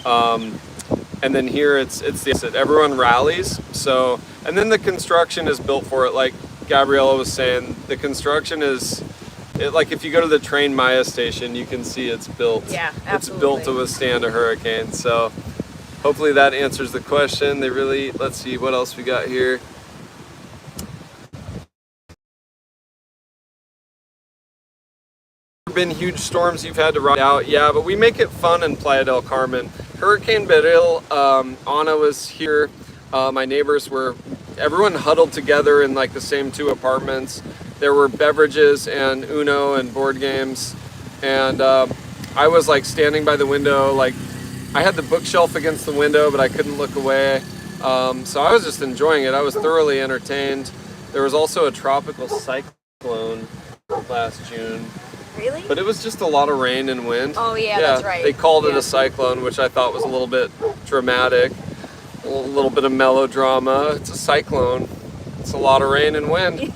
And then here it's everyone rallies. So, and then the construction is built for it. Like Gabriella was saying, the construction is, like if you go to the train Mayo station, you can see it's built. Yeah, absolutely. It's built to withstand a hurricane. So hopefully that answers the question. They really, let's see what else we got here. Been huge storms you've had to ride out. Yeah, but we make it fun in Playa del Carmen. Hurricane Beryl, Anna was here. My neighbors were, everyone huddled together in like the same 2 apartments. There were beverages and Uno and board games. And I was like standing by the window, like I had the bookshelf against the window, but I couldn't look away. So I was just enjoying it. I was thoroughly entertained. There was also a tropical cyclone last June. Really? But it was just a lot of rain and wind. Oh yeah, that's right. They called it Yeah. a cyclone, which I thought was a little bit dramatic, a little bit of melodrama. It's a cyclone. It's a lot of rain and wind.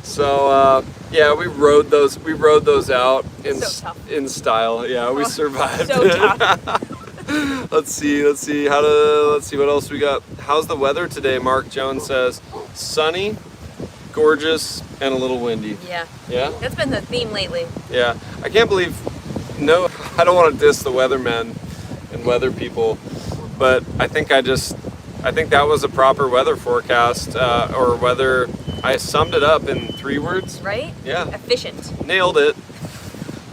So yeah, we rode those out in So tough. in style. Yeah, we Oh, survived. so tough. Let's see what else we got. How's the weather today? Mark Jones says sunny, gorgeous, and a little windy. Yeah. Yeah? That's been the theme lately. Yeah. I can't believe I don't want to diss the weathermen and weather people, but I think that was a proper weather forecast or weather. I summed it up in 3 words. Right? Yeah. Efficient. Nailed it.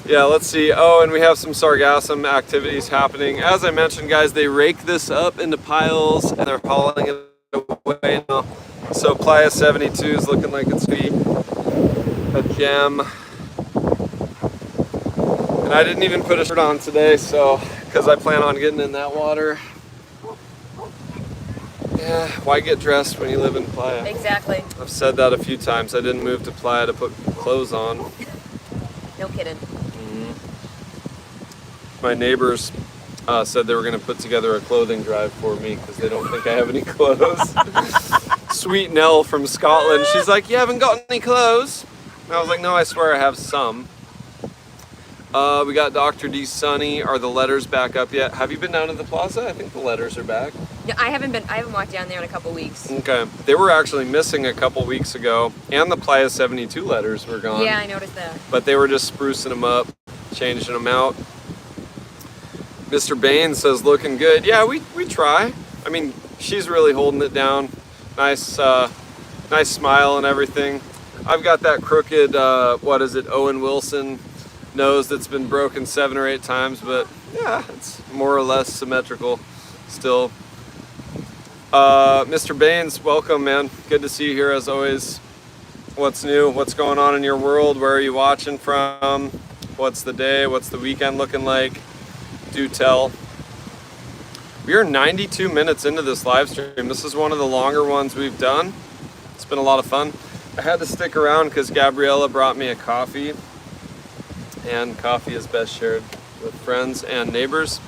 Yeah, let's see. Oh, and we have some Sargassum activities happening. As I mentioned, guys, they rake this up into piles and they're hauling it away now. So Playa 72 is looking like it's going to be a gem. And I didn't even put a shirt on today, so because I plan on getting in that water. Yeah, why get dressed when you live in Playa? Exactly. I've said that a few times. I didn't move to Playa to put clothes on. No kidding. My neighbors said they were going to put together a clothing drive for me because they don't think I have any clothes. Sweet Nell from Scotland, she's like, "You haven't got any clothes?" And I was like, "No, I swear I have some." We got Dr. D Sunny. Are the letters back up yet? Have you been down to the plaza? I think the letters are back. No, I haven't walked down there in a couple weeks. Okay. They were actually missing a couple weeks ago, and the Playa 72 letters were gone. Yeah, I noticed that. But they were just sprucing them up, changing them out. Mr. Bain says, looking good. Yeah, we try. I mean, she's really holding it down. Nice smile and everything. I've got that crooked, Owen Wilson nose that's been broken 7 or 8 times, but yeah, it's more or less symmetrical still. Mr. Baines, welcome, man. Good to see you here as always. What's new? What's going on in your world? Where are you watching from? What's the day? What's the weekend looking like? Do tell. We are 92 minutes into this live stream. This is one of the longer ones we've done. It's been a lot of fun. I had to stick around because Gabriella brought me a coffee, and coffee is best shared with friends and neighbors.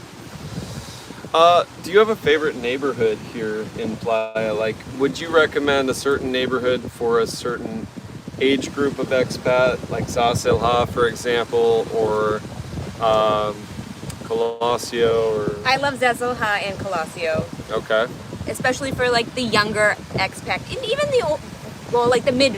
Do you have a favorite neighborhood here in Playa? Like, would you recommend a certain neighborhood for a certain age group of expat, like Sa Silha, for example, or Colosio, or... I love Zazoha and Colosio. Okay. Especially for like the younger expat, and even the old, well, like the mid.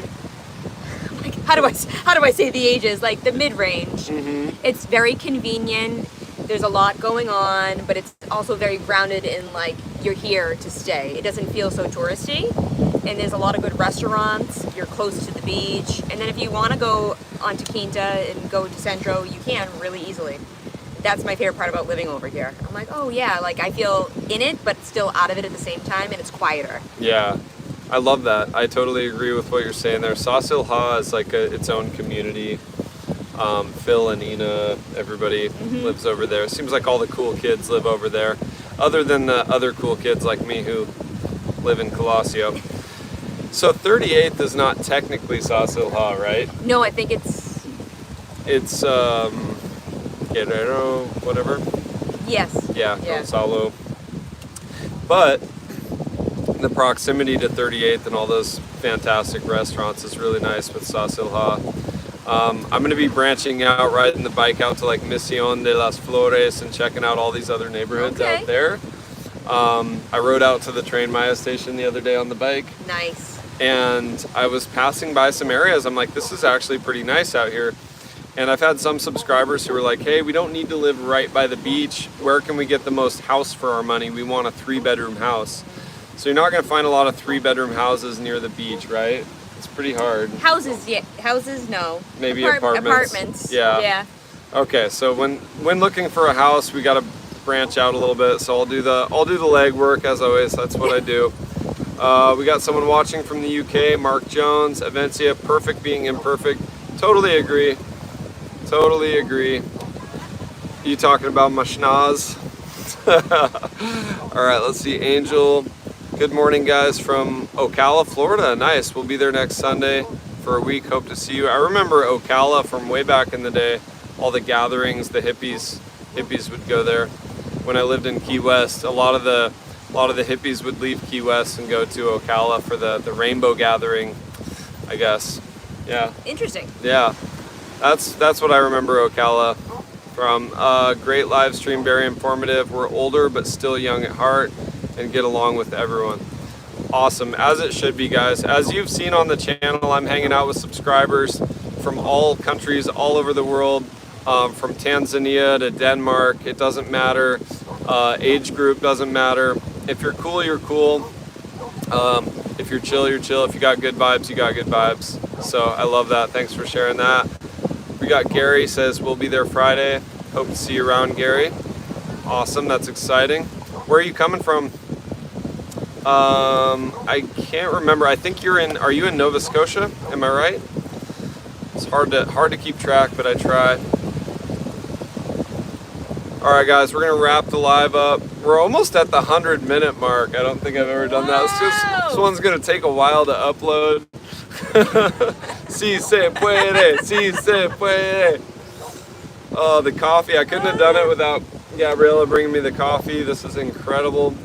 Like, how do I say the ages? Like the mid-range. Mm-hmm. It's very convenient. There's a lot going on, but it's also very grounded in like you're here to stay. It doesn't feel so touristy, and there's a lot of good restaurants. You're close to the beach, and then if you want to go onto Quinta and go to Centro, you can really easily. That's my favorite part about living over here. I'm like, oh yeah, like I feel in it, but still out of it at the same time, and it's quieter. Yeah, I love that. I totally agree with what you're saying there. Sa Silha is like its own community. Phil and Ina, everybody lives over there. Seems like all the cool kids live over there, other than the other cool kids like me who live in Colosio. So 38th is not technically Sa Silha, right? No, I think it's Guerrero, whatever. yes. Yeah, Yeah. Gonzalo. But the proximity to 38th and all those fantastic restaurants is really nice with Sa Silha. I'm going to be branching out, riding the bike out to like Misión de las Flores and checking out all these other neighborhoods out there. I rode out to the Train Maya station the other day on the bike. Nice. And I was passing by some areas. I'm like, this is actually pretty nice out here. And I've had some subscribers who are like, hey, we don't need to live right by the beach. Where can we get the most house for our money? We want a 3-bedroom house. So you're not going to find a lot of 3-bedroom houses near the beach, right? It's pretty hard. Houses, yeah. Houses, no. Maybe apartments. Apartments. Yeah. Yeah. Okay, so when looking for a house, we got to branch out a little bit. So I'll do the legwork as always. That's what I do. We got someone watching from the UK, Mark Jones, Avencia, perfect being imperfect. Totally agree. Totally agree. You talking about my schnoz? All right, let's see. Angel. Good morning, guys, from Ocala, Florida. Nice. We'll be there next Sunday for a week. Hope to see you. I remember Ocala from way back in the day. all the gatherings, the hippies would go there. When I lived in Key West, a lot of the hippies would leave Key West and go to Ocala for the rainbow gathering, I guess. Yeah. Interesting. Yeah. That's what I remember Ocala from. Great live stream, very informative. We're older but still young at heart and get along with everyone. Awesome, as it should be, guys. As you've seen on the channel, I'm hanging out with subscribers from all countries all over the world, from Tanzania to Denmark. It doesn't matter. Age group doesn't matter. If you're cool, you're cool. If you're chill, you're chill. If you got good vibes, you got good vibes. So I love that. Thanks for sharing that. We got Gary says we'll be there Friday. Hope to see you around, Gary. Awesome, that's exciting. Where are you coming from? I can't remember. I think are you in Nova Scotia? Am I right? It's hard to keep track, but I try. All right, guys, we're gonna wrap the live up. We're almost at the 100-minute mark. I don't think I've ever done that. This one's gonna take a while to upload. Si se puede, si se puede. Oh, the coffee. I couldn't have done it without Gabriella bringing me the coffee. This is incredible.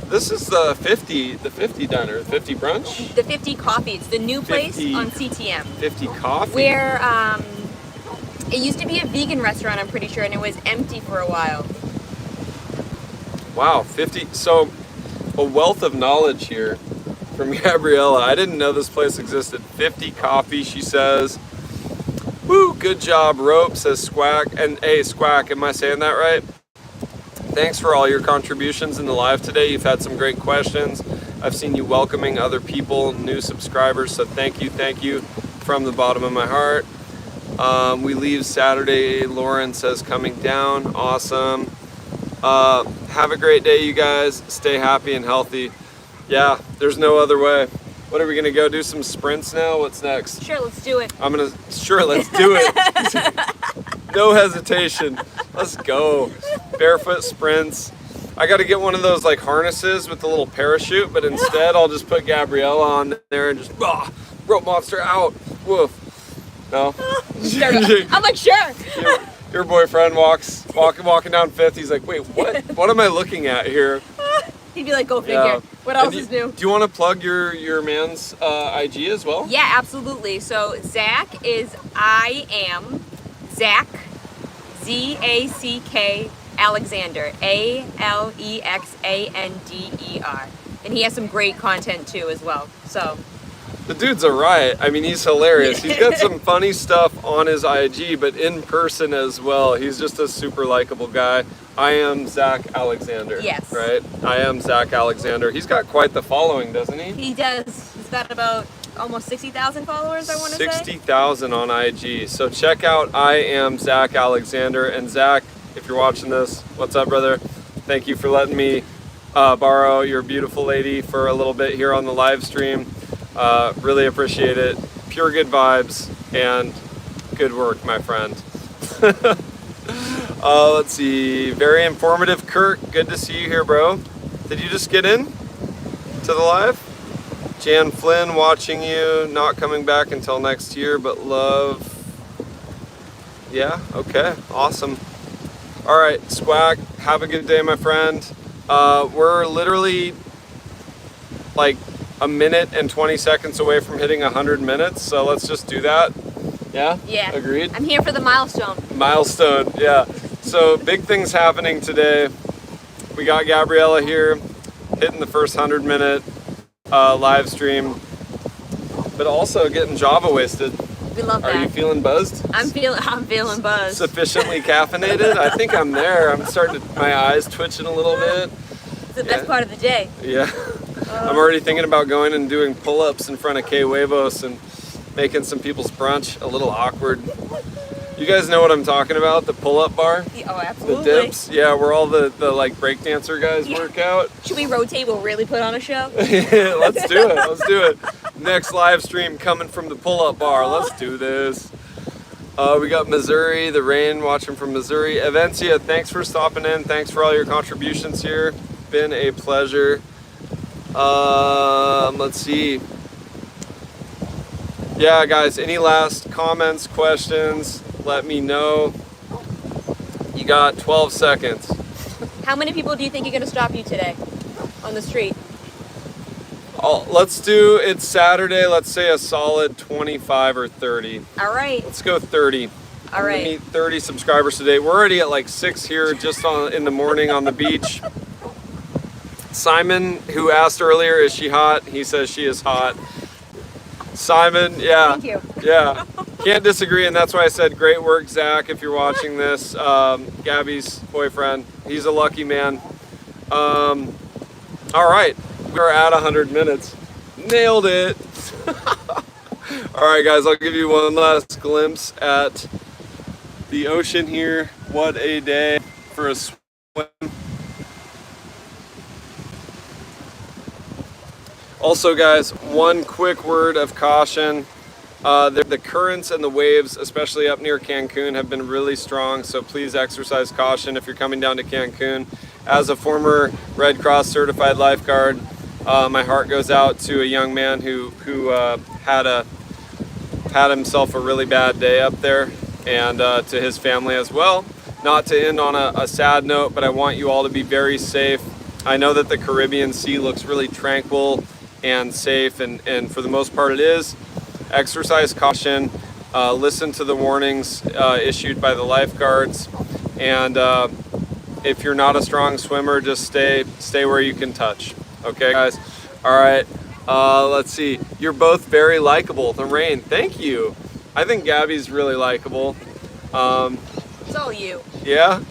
This is the 50 diner, the 50 brunch? The 50 coffee. It's the new place on CTM. 50 coffee? Where it used to be a vegan restaurant, I'm pretty sure, and it was empty for a while. Wow, 50. So, a wealth of knowledge here from Gabriella. I didn't know this place existed. 50 coffee, she says. Woo, good job, Rope, says Squack. And hey, Squack, am I saying that right? Thanks for all your contributions in the live today. You've had some great questions. I've seen you welcoming other people, new subscribers, so thank you from the bottom of my heart. We leave Saturday, Lauren says coming down. Awesome. Have a great day, you guys. Stay happy and healthy. Yeah, there's no other way. What are we gonna go do some sprints now? What's next? Sure, let's do it. Sure, let's do it. No hesitation. Let's go. Barefoot sprints. I got to get one of those like harnesses with the little parachute, but instead I'll just put Gabriella on there and just rope monster out. Woof. No. I'm like, sure. Your boyfriend walking down Fifth. He's like, wait, what? What am I looking at here? He'd be like, go figure. What else is new? Do you want to plug your man's IG as well? Yeah, absolutely. So Zach is Zach, Z-A-C-K Alexander, A-L-E-X-A-N-D-E-R. And he has some great content too as well. So the dude's a riot. I mean, he's hilarious. He's got some funny stuff on his IG, but in person as well. He's just a super likable guy. I am Zach Alexander. Yes. Right? I am Zach Alexander. He's got quite the following, doesn't he? He does. He's got about almost 60,000 followers, I want to say. 60,000 on IG. So check out I am Zach Alexander. And Zach, if you're watching this, what's up, brother? Thank you for letting me borrow your beautiful lady for a little bit here on the live stream. Really appreciate it. Pure good vibes and good work, my friend. Let's see. Very informative, Kurt. Good to see you here, bro. Did you just get in to the live? Jan Flynn watching you. Not coming back until next year, but love. Yeah, okay. Awesome. All right, Squack. Have a good day, my friend. We're literally like a minute and 20 seconds away from hitting 100 minutes, so let's just do that. Yeah? Yeah. Agreed? I'm here for the milestone. Milestone, yeah. So big things happening today. We got Gabriella here, hitting the first 100-minute live stream, but also getting Java wasted. We love that. Are you feeling buzzed? I'm feeling buzzed. Sufficiently caffeinated? I think I'm there. I'm starting to, my eyes twitching a little bit. It's the best part of the day. Yeah. I'm already thinking about going and doing pull-ups in front of K Huevos and making some people's brunch a little awkward. You guys know what I'm talking about? The pull-up bar? Oh, absolutely. The dips? Yeah, where all the like breakdancer guys work out. Should we rotate? We'll really put on a show? Yeah, let's do it. Let's do it. Next live stream coming from the pull-up bar. Let's do this. We got Missouri, the rain watching from Missouri. Evencia, thanks for stopping in. Thanks for all your contributions here. Been a pleasure. Let's see. Yeah, guys, any last comments, questions, let me know. You got 12 seconds. How many people do you think are going to stop you today on the street? Oh, let's do, it's Saturday, let's say a solid 25 or 30. All right. Let's go 30. All I'm gonna right. meet 30 subscribers today. We're already at like 6 here just in the morning on the beach. Simon, who asked earlier, is she hot? He says she is hot. Simon, yeah. Thank you. Yeah. Can't disagree, and that's why I said great work, Zach, if you're watching this. Gabby's boyfriend. He's a lucky man. All right. We're at 100 minutes. Nailed it. All right, guys, I'll give you one last glimpse at the ocean here. What a day for a swim. Also, guys, one quick word of caution. The currents and the waves, especially up near Cancun, have been really strong, so please exercise caution if you're coming down to Cancun. As a former Red Cross certified lifeguard, my heart goes out to a young man who had himself a really bad day up there, and to his family as well. Not to end on a sad note, but I want you all to be very safe. I know that the Caribbean Sea looks really tranquil and safe, and for the most part it is. Exercise caution, listen to the warnings issued by the lifeguards, and if you're not a strong swimmer, just stay where you can touch. Okay, guys? All right, let's see. You're both very likable. The rain, thank you. I think Gabby's really likable. It's all you. Yeah?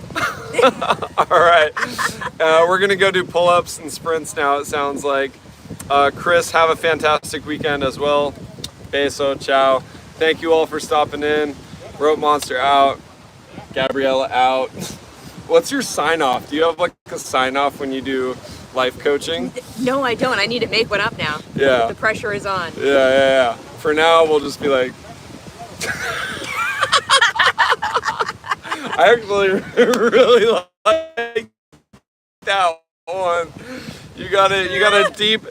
All right. We're going to go do pull-ups and sprints now, it sounds like. Chris, have a fantastic weekend as well. Beso, ciao. Thank you all for stopping in. TheRopeMonster out. Gabriella out. What's your sign-off? Do you have like a sign-off when you do life coaching? No, I don't. I need to make one up now. Yeah. The pressure is on. Yeah. For now, we'll just be like... I actually really like that one. You got a deep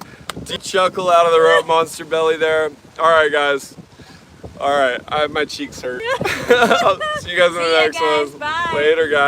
chuckle out of the TheRopeMonster belly there. All right, guys. All right, my cheeks hurt. I'll see you guys in the next one. Bye. Later, guys.